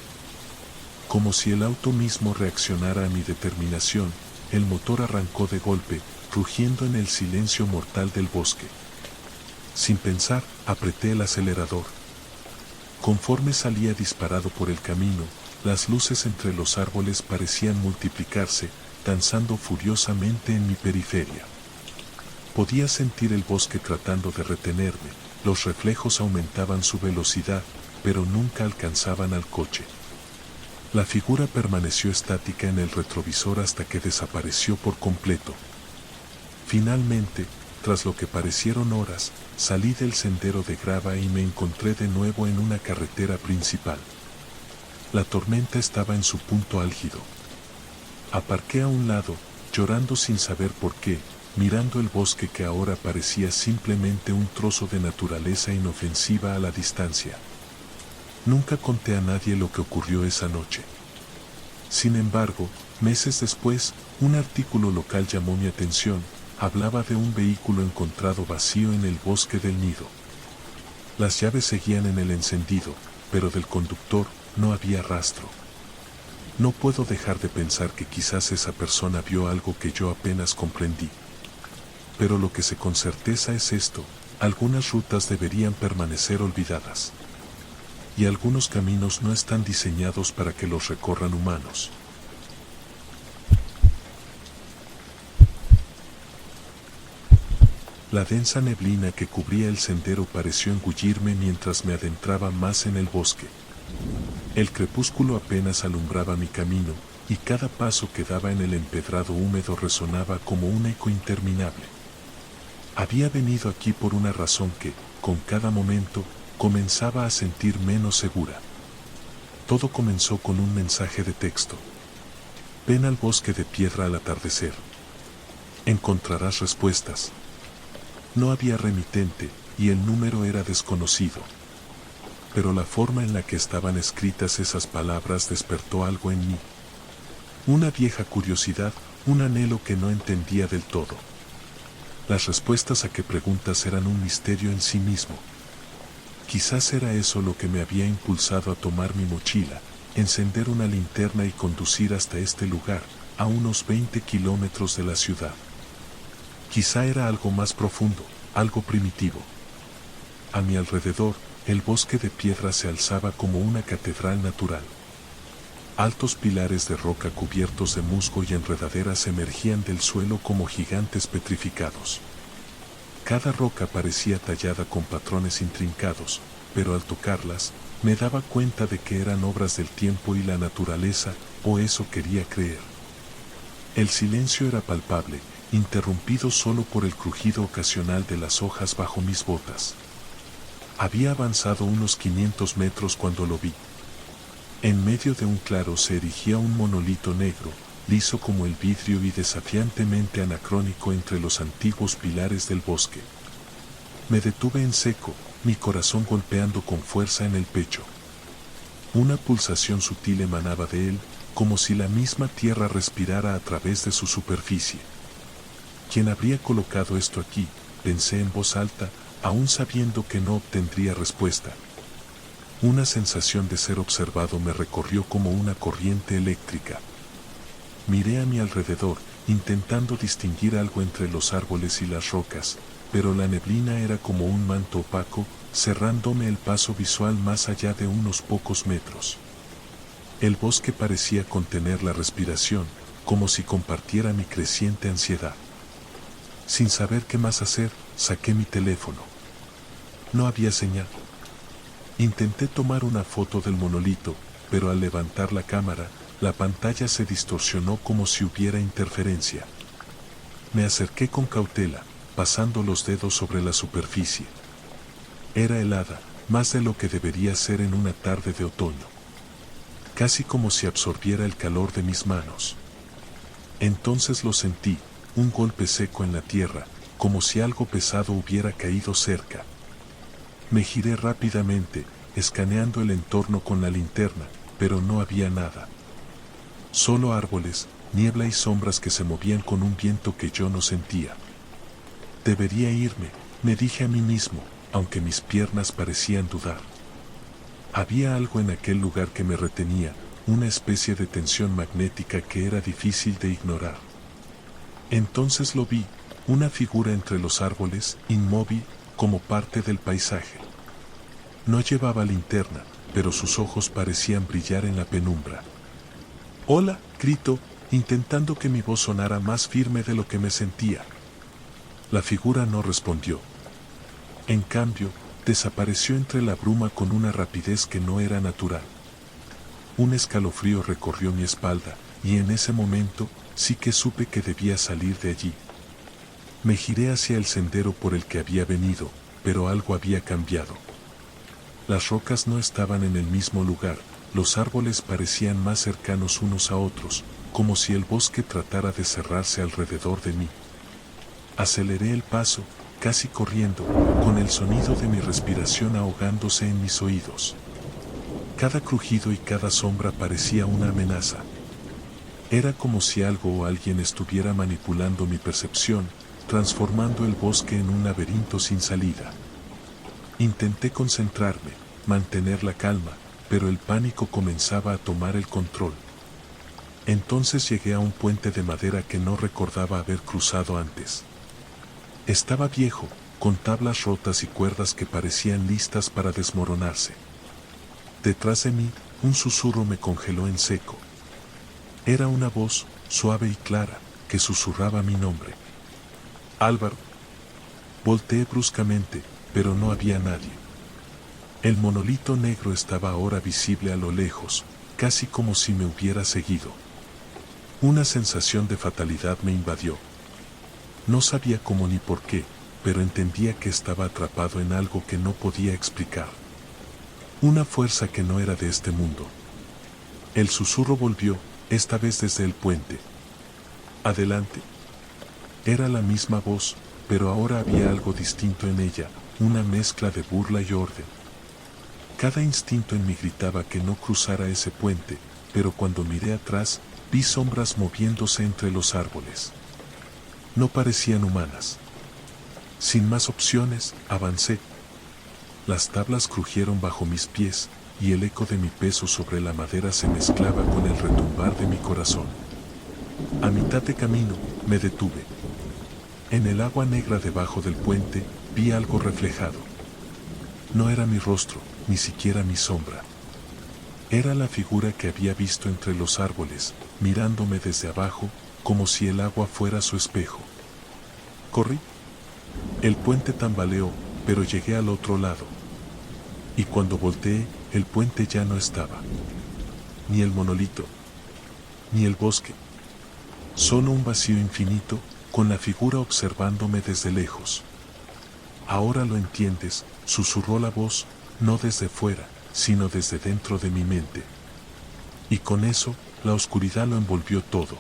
Como si el auto mismo reaccionara a mi determinación, el motor arrancó de golpe, rugiendo en el silencio mortal del bosque. Sin pensar, apreté el acelerador. Conforme salía disparado por el camino, las luces entre los árboles parecían multiplicarse, danzando furiosamente en mi periferia. Podía sentir el bosque tratando de retenerme, los reflejos aumentaban su velocidad, pero nunca alcanzaban al coche. La figura permaneció estática en el retrovisor hasta que desapareció por completo. Finalmente, tras lo que parecieron horas, salí del sendero de grava y me encontré de nuevo en una carretera principal. La tormenta estaba en su punto álgido. Aparqué a un lado, llorando sin saber por qué, mirando el bosque que ahora parecía simplemente un trozo de naturaleza inofensiva a la distancia. Nunca conté a nadie lo que ocurrió esa noche. Sin embargo, meses después, un artículo local llamó mi atención. Hablaba de un vehículo encontrado vacío en el bosque del Nido. Las llaves seguían en el encendido, pero del conductor no había rastro. No puedo dejar de pensar que quizás esa persona vio algo que yo apenas comprendí. Pero lo que sé con certeza es esto: algunas rutas deberían permanecer olvidadas. Y algunos caminos no están diseñados para que los recorran humanos. La densa neblina que cubría el sendero pareció engullirme mientras me adentraba más en el bosque. El crepúsculo apenas alumbraba mi camino, y cada paso que daba en el empedrado húmedo resonaba como un eco interminable. Había venido aquí por una razón que, con cada momento, comenzaba a sentir menos segura. Todo comenzó con un mensaje de texto. Ven al bosque de piedra al atardecer. Encontrarás respuestas. No había remitente y el número era desconocido. Pero la forma en la que estaban escritas esas palabras despertó algo en mí. Una vieja curiosidad, un anhelo que no entendía del todo. Las respuestas a qué preguntas eran un misterio en sí mismo. Quizás era eso lo que me había impulsado a tomar mi mochila, encender una linterna y conducir hasta este lugar, a unos 20 kilómetros de la ciudad. Quizá era algo más profundo, algo primitivo. A mi alrededor, el bosque de piedra se alzaba como una catedral natural. Altos pilares de roca cubiertos de musgo y enredaderas emergían del suelo como gigantes petrificados. Cada roca parecía tallada con patrones intrincados, pero al tocarlas, me daba cuenta de que eran obras del tiempo y la naturaleza, o eso quería creer. El silencio era palpable, interrumpido solo por el crujido ocasional de las hojas bajo mis botas. Había avanzado unos 500 metros cuando lo vi. En medio de un claro se erigía un monolito negro, liso como el vidrio y desafiantemente anacrónico entre los antiguos pilares del bosque. Me detuve en seco, mi corazón golpeando con fuerza en el pecho. Una pulsación sutil emanaba de él, como si la misma tierra respirara a través de su superficie. ¿Quién habría colocado esto aquí?, pensé en voz alta, aún sabiendo que no obtendría respuesta. Una sensación de ser observado me recorrió como una corriente eléctrica. Miré a mi alrededor, intentando distinguir algo entre los árboles y las rocas, pero la neblina era como un manto opaco, cerrándome el paso visual más allá de unos pocos metros. El bosque parecía contener la respiración, como si compartiera mi creciente ansiedad. Sin saber qué más hacer, saqué mi teléfono. No había señal. Intenté tomar una foto del monolito, pero al levantar la cámara, la pantalla se distorsionó como si hubiera interferencia. Me acerqué con cautela, pasando los dedos sobre la superficie. Era helada, más de lo que debería ser en una tarde de otoño. Casi como si absorbiera el calor de mis manos. Entonces lo sentí, un golpe seco en la tierra, como si algo pesado hubiera caído cerca. Me giré rápidamente, escaneando el entorno con la linterna, pero no había nada. Solo árboles, niebla y sombras que se movían con un viento que yo no sentía. Debería irme, me dije a mí mismo, aunque mis piernas parecían dudar. Había algo en aquel lugar que me retenía, una especie de tensión magnética que era difícil de ignorar. Entonces lo vi, una figura entre los árboles, inmóvil, como parte del paisaje. No llevaba linterna, pero sus ojos parecían brillar en la penumbra. «Hola», gritó, intentando que mi voz sonara más firme de lo que me sentía. La figura no respondió. En cambio, desapareció entre la bruma con una rapidez que no era natural. Un escalofrío recorrió mi espalda, y en ese momento, sí que supe que debía salir de allí. Me giré hacia el sendero por el que había venido, pero algo había cambiado. Las rocas no estaban en el mismo lugar, los árboles parecían más cercanos unos a otros, como si el bosque tratara de cerrarse alrededor de mí. Aceleré el paso, casi corriendo, con el sonido de mi respiración ahogándose en mis oídos. Cada crujido y cada sombra parecía una amenaza. Era como si algo o alguien estuviera manipulando mi percepción, transformando el bosque en un laberinto sin salida. Intenté concentrarme, mantener la calma, pero el pánico comenzaba a tomar el control. Entonces llegué a un puente de madera que no recordaba haber cruzado antes. Estaba viejo, con tablas rotas y cuerdas que parecían listas para desmoronarse. Detrás de mí, un susurro me congeló en seco. Era una voz, suave y clara, que susurraba mi nombre. «Álvaro». Volteé bruscamente, pero no había nadie. El monolito negro estaba ahora visible a lo lejos, casi como si me hubiera seguido. Una sensación de fatalidad me invadió. No sabía cómo ni por qué, pero entendía que estaba atrapado en algo que no podía explicar. Una fuerza que no era de este mundo. El susurro volvió, esta vez desde el puente. Adelante. Era la misma voz, pero ahora había algo distinto en ella, una mezcla de burla y orden. Cada instinto en mí gritaba que no cruzara ese puente, pero cuando miré atrás, vi sombras moviéndose entre los árboles. No parecían humanas. Sin más opciones, avancé. Las tablas crujieron bajo mis pies, y el eco de mi peso sobre la madera se mezclaba con el retumbar de mi corazón. A mitad de camino, me detuve. En el agua negra debajo del puente, vi algo reflejado. No era mi rostro, ni siquiera mi sombra. Era la figura que había visto entre los árboles, mirándome desde abajo, como si el agua fuera su espejo. Corrí. El puente tambaleó, pero llegué al otro lado. Y cuando volteé, el puente ya no estaba. Ni el monolito, ni el bosque. Solo un vacío infinito, con la figura observándome desde lejos. Ahora lo entiendes, susurró la voz, no desde fuera, sino desde dentro de mi mente. Y con eso, la oscuridad lo envolvió todo.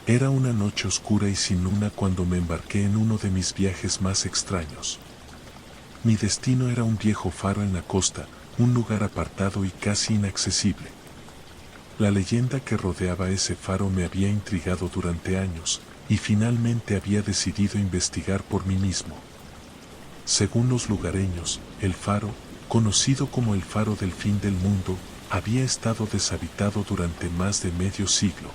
Era una noche oscura y sin luna cuando me embarqué en uno de mis viajes más extraños. Mi destino era un viejo faro en la costa, un lugar apartado y casi inaccesible. La leyenda que rodeaba ese faro me había intrigado durante años, y finalmente había decidido investigar por mí mismo. Según los lugareños, el faro, conocido como el faro del fin del mundo, había estado deshabitado durante más de medio siglo.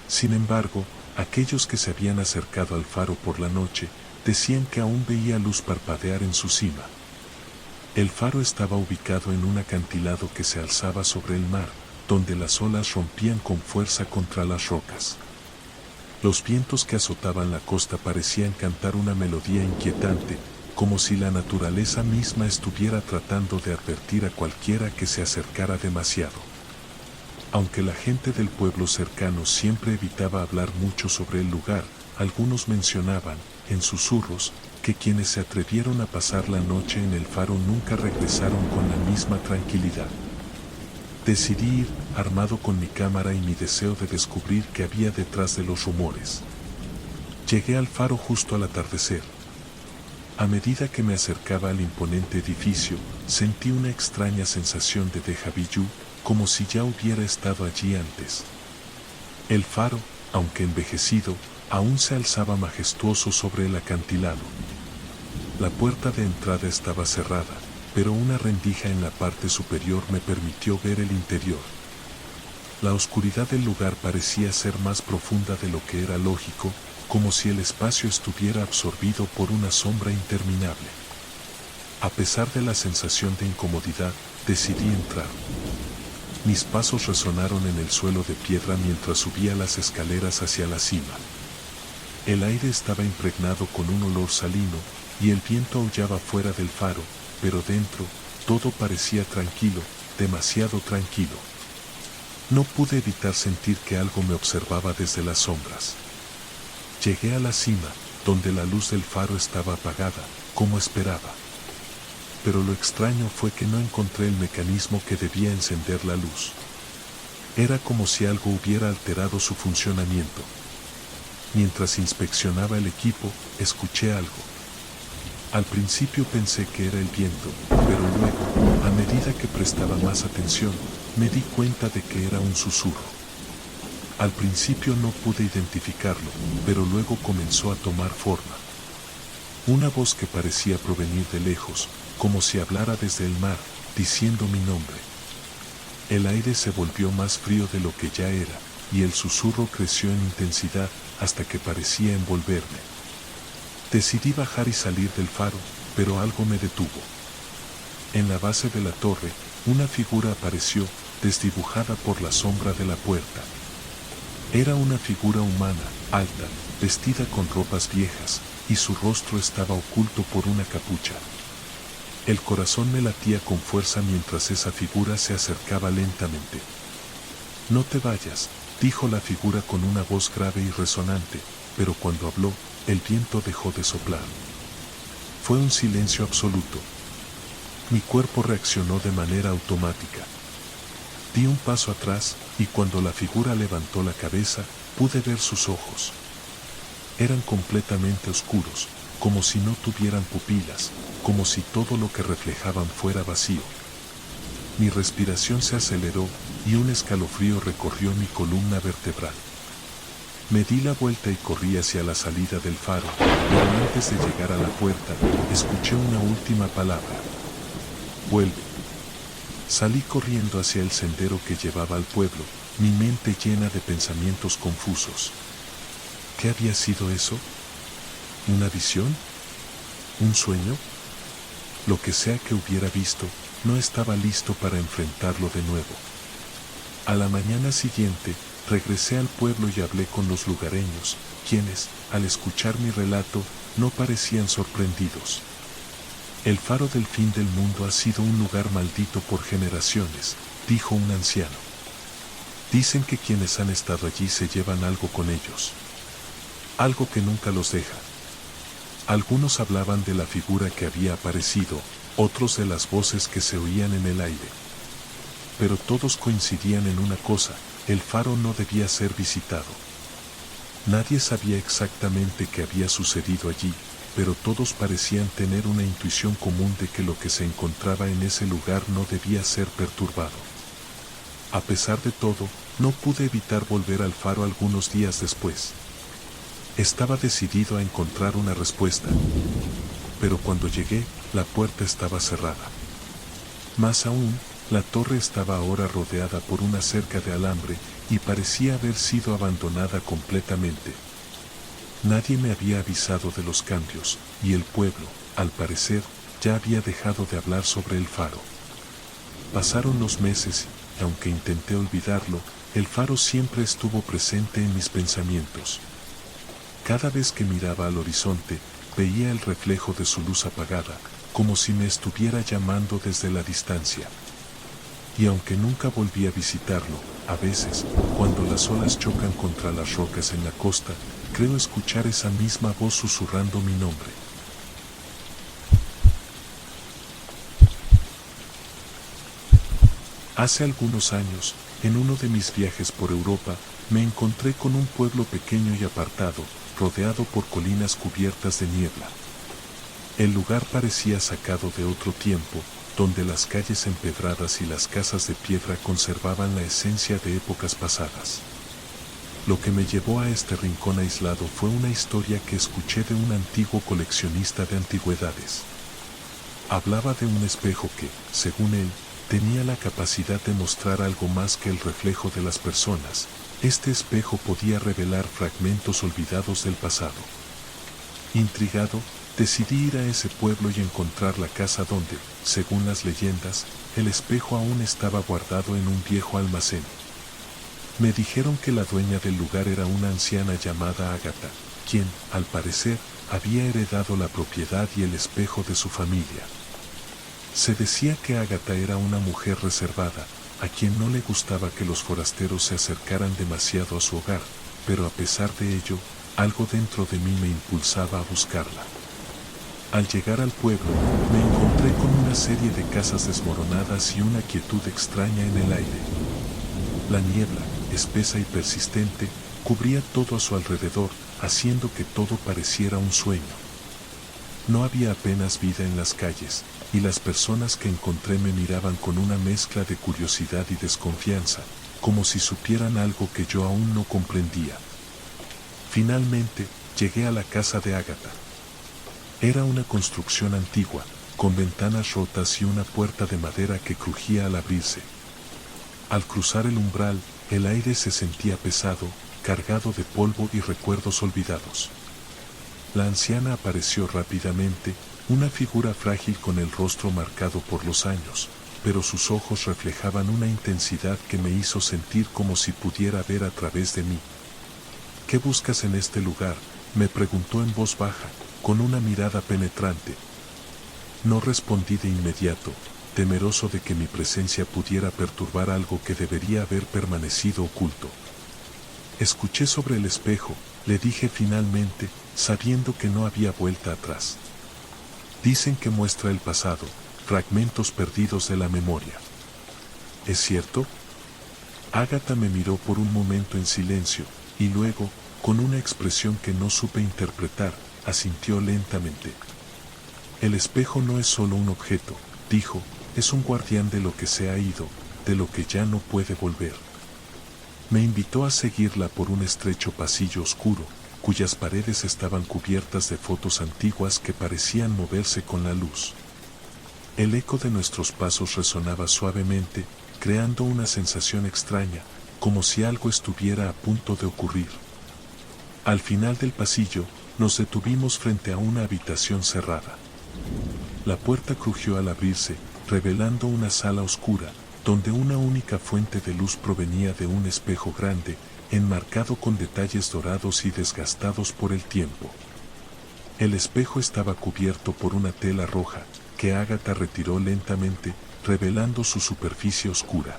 Sin embargo, aquellos que se habían acercado al faro por la noche, decían que aún veía luz parpadear en su cima. El faro estaba ubicado en un acantilado que se alzaba sobre el mar, donde las olas rompían con fuerza contra las rocas. Los vientos que azotaban la costa parecían cantar una melodía inquietante, como si la naturaleza misma estuviera tratando de advertir a cualquiera que se acercara demasiado. Aunque la gente del pueblo cercano siempre evitaba hablar mucho sobre el lugar, algunos mencionaban, en susurros, que quienes se atrevieron a pasar la noche en el faro nunca regresaron con la misma tranquilidad. Decidí ir, armado con mi cámara y mi deseo de descubrir qué había detrás de los rumores. Llegué al faro justo al atardecer. A medida que me acercaba al imponente edificio, sentí una extraña sensación de déjà vu, como si ya hubiera estado allí antes. El faro, aunque envejecido, aún se alzaba majestuoso sobre el acantilado. La puerta de entrada estaba cerrada, pero una rendija en la parte superior me permitió ver el interior. La oscuridad del lugar parecía ser más profunda de lo que era lógico, como si el espacio estuviera absorbido por una sombra interminable. A pesar de la sensación de incomodidad, decidí entrar. Mis pasos resonaron en el suelo de piedra mientras subía las escaleras hacia la cima. El aire estaba impregnado con un olor salino, y el viento aullaba fuera del faro, pero dentro, todo parecía tranquilo, demasiado tranquilo. No pude evitar sentir que algo me observaba desde las sombras. Llegué a la cima, donde la luz del faro estaba apagada, como esperaba. Pero lo extraño fue que no encontré el mecanismo que debía encender la luz. Era como si algo hubiera alterado su funcionamiento. Mientras inspeccionaba el equipo, escuché algo. Al principio pensé que era el viento, pero luego, a medida que prestaba más atención, me di cuenta de que era un susurro. Al principio no pude identificarlo, pero luego comenzó a tomar forma. Una voz que parecía provenir de lejos, como si hablara desde el mar, diciendo mi nombre. El aire se volvió más frío de lo que ya era, y el susurro creció en intensidad hasta que parecía envolverme. Decidí bajar y salir del faro, pero algo me detuvo. En la base de la torre, una figura apareció, desdibujada por la sombra de la puerta. Era una figura humana, alta, vestida con ropas viejas, y su rostro estaba oculto por una capucha. El corazón me latía con fuerza mientras esa figura se acercaba lentamente. «No te vayas», dijo la figura con una voz grave y resonante, pero cuando habló, el viento dejó de soplar. Fue un silencio absoluto. Mi cuerpo reaccionó de manera automática. Di un paso atrás, y cuando la figura levantó la cabeza, pude ver sus ojos. Eran completamente oscuros, como si no tuvieran pupilas, como si todo lo que reflejaban fuera vacío. Mi respiración se aceleró, y un escalofrío recorrió mi columna vertebral. Me di la vuelta y corrí hacia la salida del faro, pero antes de llegar a la puerta, escuché una última palabra. Vuelve. Salí corriendo hacia el sendero que llevaba al pueblo, mi mente llena de pensamientos confusos. ¿Qué había sido eso? ¿Una visión? ¿Un sueño? Lo que sea que hubiera visto, no estaba listo para enfrentarlo de nuevo. A la mañana siguiente, regresé al pueblo y hablé con los lugareños, quienes, al escuchar mi relato, no parecían sorprendidos. El faro del fin del mundo ha sido un lugar maldito por generaciones, dijo un anciano. Dicen que quienes han estado allí se llevan algo con ellos. Algo que nunca los deja. Algunos hablaban de la figura que había aparecido, otros de las voces que se oían en el aire. Pero todos coincidían en una cosa: el faro no debía ser visitado. Nadie sabía exactamente qué había sucedido allí, pero todos parecían tener una intuición común de que lo que se encontraba en ese lugar no debía ser perturbado. A pesar de todo, no pude evitar volver al faro algunos días después. Estaba decidido a encontrar una respuesta, pero cuando llegué, la puerta estaba cerrada. Más aún, la torre estaba ahora rodeada por una cerca de alambre y parecía haber sido abandonada completamente. Nadie me había avisado de los cambios, y el pueblo, al parecer, ya había dejado de hablar sobre el faro. Pasaron los meses y, aunque intenté olvidarlo, el faro siempre estuvo presente en mis pensamientos. Cada vez que miraba al horizonte, veía el reflejo de su luz apagada, como si me estuviera llamando desde la distancia. Y aunque nunca volví a visitarlo, a veces, cuando las olas chocan contra las rocas en la costa, creo escuchar esa misma voz susurrando mi nombre. Hace algunos años, en uno de mis viajes por Europa, me encontré con un pueblo pequeño y apartado, rodeado por colinas cubiertas de niebla. El lugar parecía sacado de otro tiempo, donde las calles empedradas y las casas de piedra conservaban la esencia de épocas pasadas. Lo que me llevó a este rincón aislado fue una historia que escuché de un antiguo coleccionista de antigüedades. Hablaba de un espejo que, según él, tenía la capacidad de mostrar algo más que el reflejo de las personas. Este espejo podía revelar fragmentos olvidados del pasado. Intrigado, decidí ir a ese pueblo y encontrar la casa donde, según las leyendas, el espejo aún estaba guardado en un viejo almacén. Me dijeron que la dueña del lugar era una anciana llamada Ágata, quien, al parecer, había heredado la propiedad y el espejo de su familia. Se decía que Ágata era una mujer reservada, a quien no le gustaba que los forasteros se acercaran demasiado a su hogar, pero a pesar de ello, algo dentro de mí me impulsaba a buscarla. Al llegar al pueblo, me encontré con una serie de casas desmoronadas y una quietud extraña en el aire. La niebla, espesa y persistente, cubría todo a su alrededor, haciendo que todo pareciera un sueño. No había apenas vida en las calles, y las personas que encontré me miraban con una mezcla de curiosidad y desconfianza, como si supieran algo que yo aún no comprendía. Finalmente, llegué a la casa de Ágata. Era una construcción antigua, con ventanas rotas y una puerta de madera que crujía al abrirse. Al cruzar el umbral, el aire se sentía pesado, cargado de polvo y recuerdos olvidados. La anciana apareció rápidamente, una figura frágil con el rostro marcado por los años, pero sus ojos reflejaban una intensidad que me hizo sentir como si pudiera ver a través de mí. ¿Qué buscas en este lugar?, me preguntó en voz baja, con una mirada penetrante. No respondí de inmediato, temeroso de que mi presencia pudiera perturbar algo que debería haber permanecido oculto. Escuché sobre el espejo, le dije finalmente, sabiendo que no había vuelta atrás. Dicen que muestra el pasado, fragmentos perdidos de la memoria. ¿Es cierto? Ágata me miró por un momento en silencio, y luego, con una expresión que no supe interpretar, asintió lentamente. El espejo no es solo un objeto, dijo, es un guardián de lo que se ha ido, de lo que ya no puede volver. Me invitó a seguirla por un estrecho pasillo oscuro, cuyas paredes estaban cubiertas de fotos antiguas que parecían moverse con la luz. El eco de nuestros pasos resonaba suavemente, creando una sensación extraña, como si algo estuviera a punto de ocurrir. Al final del pasillo, nos detuvimos frente a una habitación cerrada. La puerta crujió al abrirse, revelando una sala oscura, donde una única fuente de luz provenía de un espejo grande, enmarcado con detalles dorados y desgastados por el tiempo. El espejo estaba cubierto por una tela roja, que Ágata retiró lentamente, revelando su superficie oscura.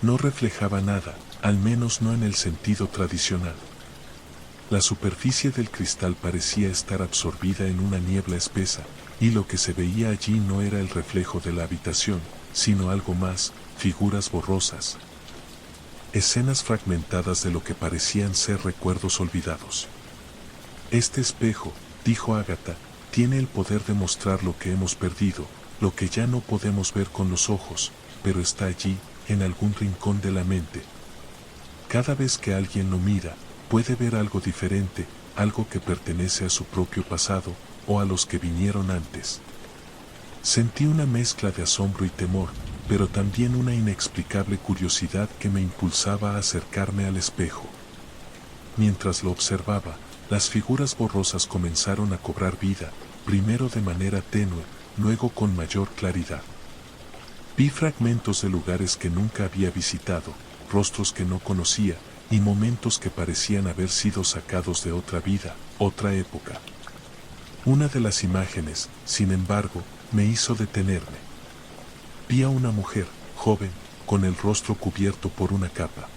No reflejaba nada, al menos no en el sentido tradicional. La superficie del cristal parecía estar absorbida en una niebla espesa, y lo que se veía allí no era el reflejo de la habitación, sino algo más, figuras borrosas. Escenas fragmentadas de lo que parecían ser recuerdos olvidados. Este espejo, dijo Ágata, tiene el poder de mostrar lo que hemos perdido, lo que ya no podemos ver con los ojos, pero está allí, en algún rincón de la mente. Cada vez que alguien lo mira, puede ver algo diferente, algo que pertenece a su propio pasado, o a los que vinieron antes. Sentí una mezcla de asombro y temor, pero también una inexplicable curiosidad que me impulsaba a acercarme al espejo. Mientras lo observaba, las figuras borrosas comenzaron a cobrar vida, primero de manera tenue, luego con mayor claridad. Vi fragmentos de lugares que nunca había visitado, rostros que no conocía, y momentos que parecían haber sido sacados de otra vida, otra época. Una de las imágenes, sin embargo, me hizo detenerme. Vi a una mujer, joven, con el rostro cubierto por una capa.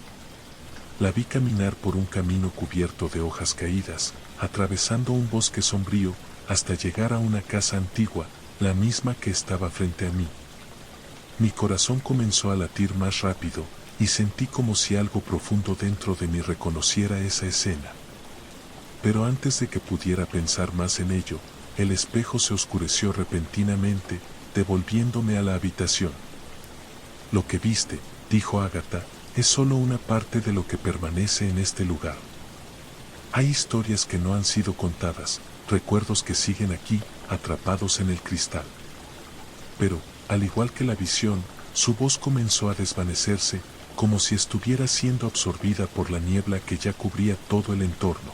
La vi caminar por un camino cubierto de hojas caídas, atravesando un bosque sombrío, hasta llegar a una casa antigua, la misma que estaba frente a mí. Mi corazón comenzó a latir más rápido, y sentí como si algo profundo dentro de mí reconociera esa escena. Pero antes de que pudiera pensar más en ello, el espejo se oscureció repentinamente, devolviéndome a la habitación. Lo que viste, dijo Ágata, es solo una parte de lo que permanece en este lugar. Hay historias que no han sido contadas, recuerdos que siguen aquí, atrapados en el cristal. Pero, al igual que la visión, su voz comenzó a desvanecerse, como si estuviera siendo absorbida por la niebla que ya cubría todo el entorno.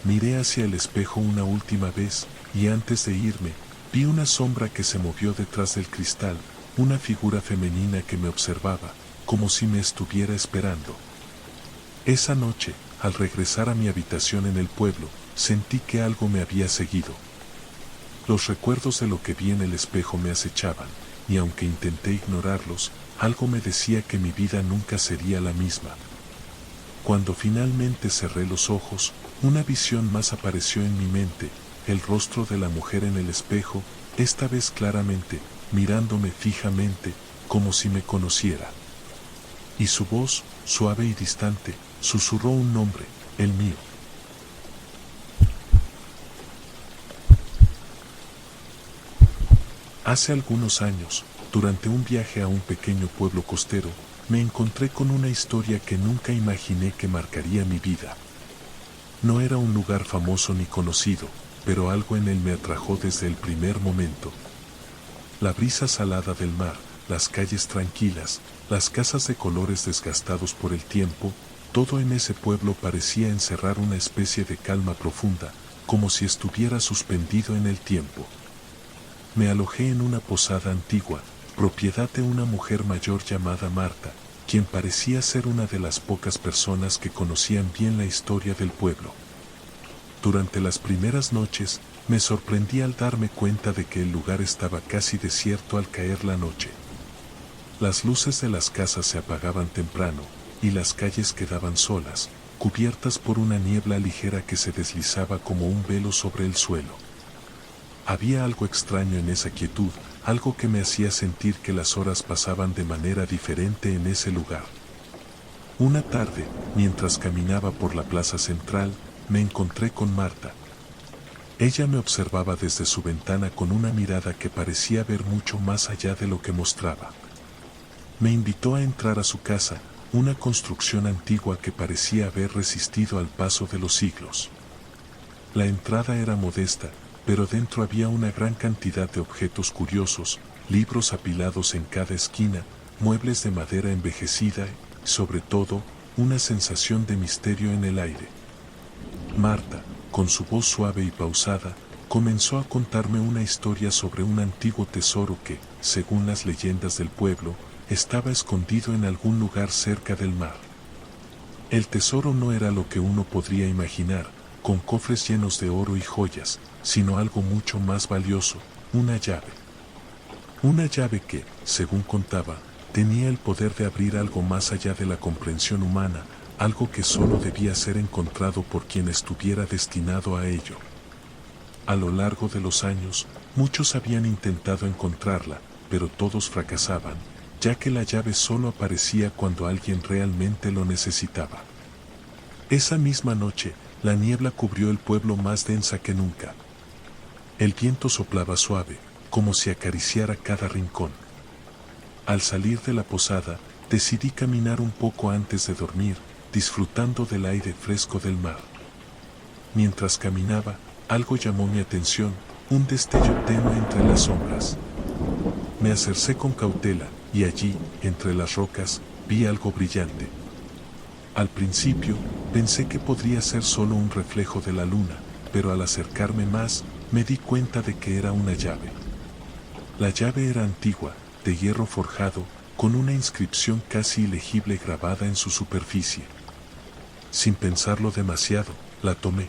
Miré hacia el espejo una última vez, y antes de irme, vi una sombra que se movió detrás del cristal, una figura femenina que me observaba, como si me estuviera esperando. Esa noche, al regresar a mi habitación en el pueblo, sentí que algo me había seguido. Los recuerdos de lo que vi en el espejo me acechaban, y aunque intenté ignorarlos, algo me decía que mi vida nunca sería la misma. Cuando finalmente cerré los ojos, una visión más apareció en mi mente, el rostro de la mujer en el espejo, esta vez claramente, mirándome fijamente, como si me conociera. Y su voz, suave y distante, susurró un nombre, el mío. Hace algunos años, durante un viaje a un pequeño pueblo costero, me encontré con una historia que nunca imaginé que marcaría mi vida. No era un lugar famoso ni conocido, pero algo en él me atrajo desde el primer momento. La brisa salada del mar, las calles tranquilas, las casas de colores desgastados por el tiempo, todo en ese pueblo parecía encerrar una especie de calma profunda, como si estuviera suspendido en el tiempo. Me alojé en una posada antigua, propiedad de una mujer mayor llamada Marta, quien parecía ser una de las pocas personas que conocían bien la historia del pueblo. Durante las primeras noches, me sorprendí al darme cuenta de que el lugar estaba casi desierto al caer la noche. Las luces de las casas se apagaban temprano, y las calles quedaban solas, cubiertas por una niebla ligera que se deslizaba como un velo sobre el suelo. Había algo extraño en esa quietud, algo que me hacía sentir que las horas pasaban de manera diferente en ese lugar. Una tarde, mientras caminaba por la plaza central, me encontré con Marta. Ella me observaba desde su ventana con una mirada que parecía ver mucho más allá de lo que mostraba. Me invitó a entrar a su casa, una construcción antigua que parecía haber resistido al paso de los siglos. La entrada era modesta, pero dentro había una gran cantidad de objetos curiosos, libros apilados en cada esquina, muebles de madera envejecida y, sobre todo, una sensación de misterio en el aire. Marta, con su voz suave y pausada, comenzó a contarme una historia sobre un antiguo tesoro que, según las leyendas del pueblo, estaba escondido en algún lugar cerca del mar. El tesoro no era lo que uno podría imaginar, con cofres llenos de oro y joyas, sino algo mucho más valioso, una llave. Una llave que, según contaba, tenía el poder de abrir algo más allá de la comprensión humana, algo que solo debía ser encontrado por quien estuviera destinado a ello. A lo largo de los años, muchos habían intentado encontrarla, pero todos fracasaban, ya que la llave solo aparecía cuando alguien realmente lo necesitaba. Esa misma noche, la niebla cubrió el pueblo más densa que nunca. El viento soplaba suave, como si acariciara cada rincón. Al salir de la posada, decidí caminar un poco antes de dormir, disfrutando del aire fresco del mar. Mientras caminaba, algo llamó mi atención, un destello tenue entre las sombras. Me acercé con cautela, y allí, entre las rocas, vi algo brillante. Al principio, pensé que podría ser solo un reflejo de la luna, pero al acercarme más, me di cuenta de que era una llave. La llave era antigua, de hierro forjado, con una inscripción casi ilegible grabada en su superficie. Sin pensarlo demasiado, la tomé.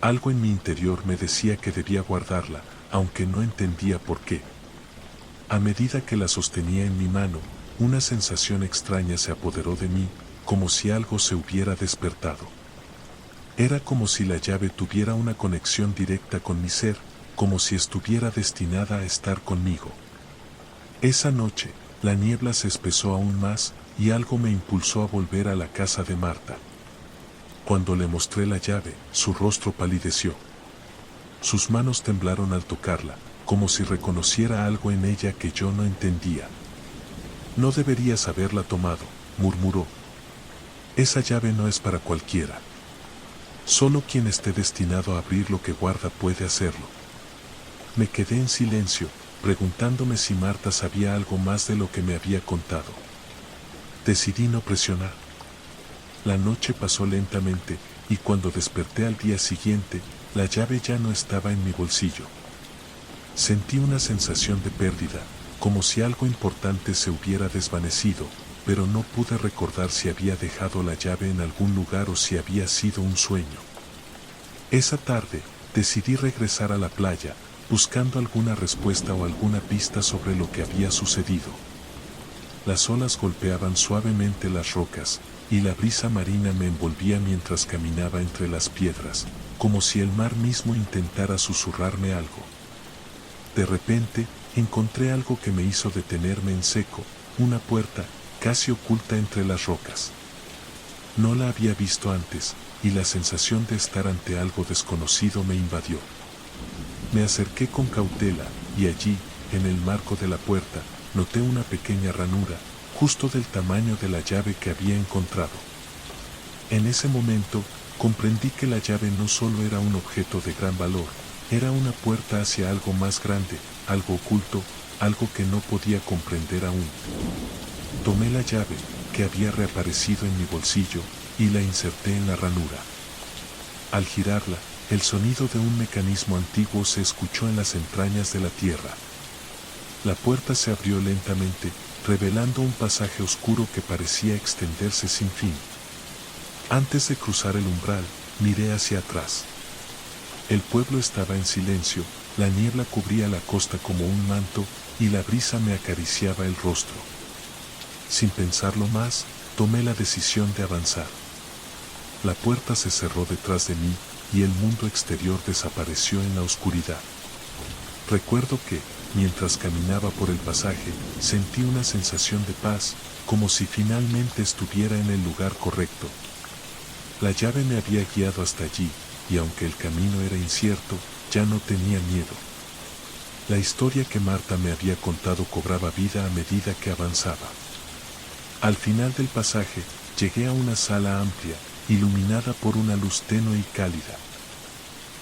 Algo en mi interior me decía que debía guardarla, aunque no entendía por qué. A medida que la sostenía en mi mano, una sensación extraña se apoderó de mí, como si algo se hubiera despertado. Era como si la llave tuviera una conexión directa con mi ser, como si estuviera destinada a estar conmigo. Esa noche, la niebla se espesó aún más, y algo me impulsó a volver a la casa de Marta. Cuando le mostré la llave, su rostro palideció. Sus manos temblaron al tocarla, como si reconociera algo en ella que yo no entendía. No deberías haberla tomado, murmuró. Esa llave no es para cualquiera. Solo quien esté destinado a abrir lo que guarda puede hacerlo. Me quedé en silencio, preguntándome si Marta sabía algo más de lo que me había contado. Decidí no presionar. La noche pasó lentamente, y cuando desperté al día siguiente, la llave ya no estaba en mi bolsillo. Sentí una sensación de pérdida, como si algo importante se hubiera desvanecido, pero no pude recordar si había dejado la llave en algún lugar o si había sido un sueño. Esa tarde, decidí regresar a la playa, buscando alguna respuesta o alguna pista sobre lo que había sucedido. Las olas golpeaban suavemente las rocas, y la brisa marina me envolvía mientras caminaba entre las piedras, como si el mar mismo intentara susurrarme algo. De repente, encontré algo que me hizo detenerme en seco, una puerta, casi oculta entre las rocas. No la había visto antes, y la sensación de estar ante algo desconocido me invadió. Me acerqué con cautela, y allí, en el marco de la puerta, noté una pequeña ranura, justo del tamaño de la llave que había encontrado. En ese momento, comprendí que la llave no solo era un objeto de gran valor, era una puerta hacia algo más grande, algo oculto, algo que no podía comprender aún. Tomé la llave, que había reaparecido en mi bolsillo, y la inserté en la ranura. Al girarla, el sonido de un mecanismo antiguo se escuchó en las entrañas de la tierra. La puerta se abrió lentamente, revelando un pasaje oscuro que parecía extenderse sin fin. Antes de cruzar el umbral, miré hacia atrás. El pueblo estaba en silencio, la niebla cubría la costa como un manto, y la brisa me acariciaba el rostro. Sin pensarlo más, tomé la decisión de avanzar. La puerta se cerró detrás de mí, y el mundo exterior desapareció en la oscuridad. Recuerdo que, mientras caminaba por el pasaje, sentí una sensación de paz, como si finalmente estuviera en el lugar correcto. La llave me había guiado hasta allí, y aunque el camino era incierto, ya no tenía miedo. La historia que Marta me había contado cobraba vida a medida que avanzaba. Al final del pasaje, llegué a una sala amplia, iluminada por una luz tenue y cálida.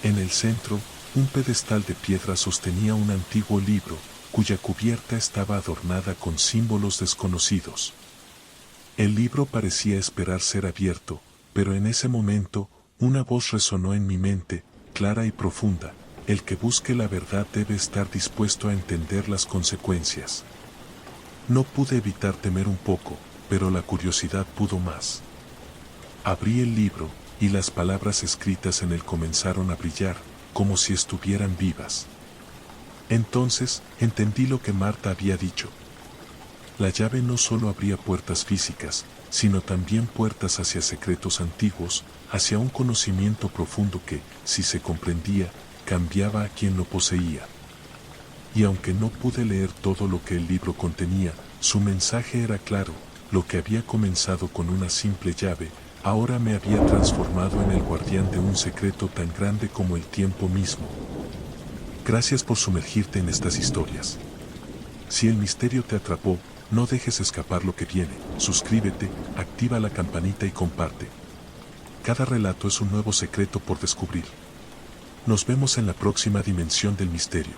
En el centro, un pedestal de piedra sostenía un antiguo libro, cuya cubierta estaba adornada con símbolos desconocidos. El libro parecía esperar ser abierto, pero en ese momento, una voz resonó en mi mente, clara y profunda: el que busque la verdad debe estar dispuesto a entender las consecuencias. No pude evitar temer un poco, pero la curiosidad pudo más. Abrí el libro, y las palabras escritas en él comenzaron a brillar, como si estuvieran vivas. Entonces, entendí lo que Marta había dicho. La llave no solo abría puertas físicas, sino también puertas hacia secretos antiguos, hacia un conocimiento profundo que, si se comprendía, cambiaba a quien lo poseía. Y aunque no pude leer todo lo que el libro contenía, su mensaje era claro: lo que había comenzado con una simple llave, ahora me había transformado en el guardián de un secreto tan grande como el tiempo mismo. Gracias por sumergirte en estas historias. Si el misterio te atrapó, no dejes escapar lo que viene. Suscríbete, activa la campanita y comparte. Cada relato es un nuevo secreto por descubrir. Nos vemos en la próxima dimensión del misterio.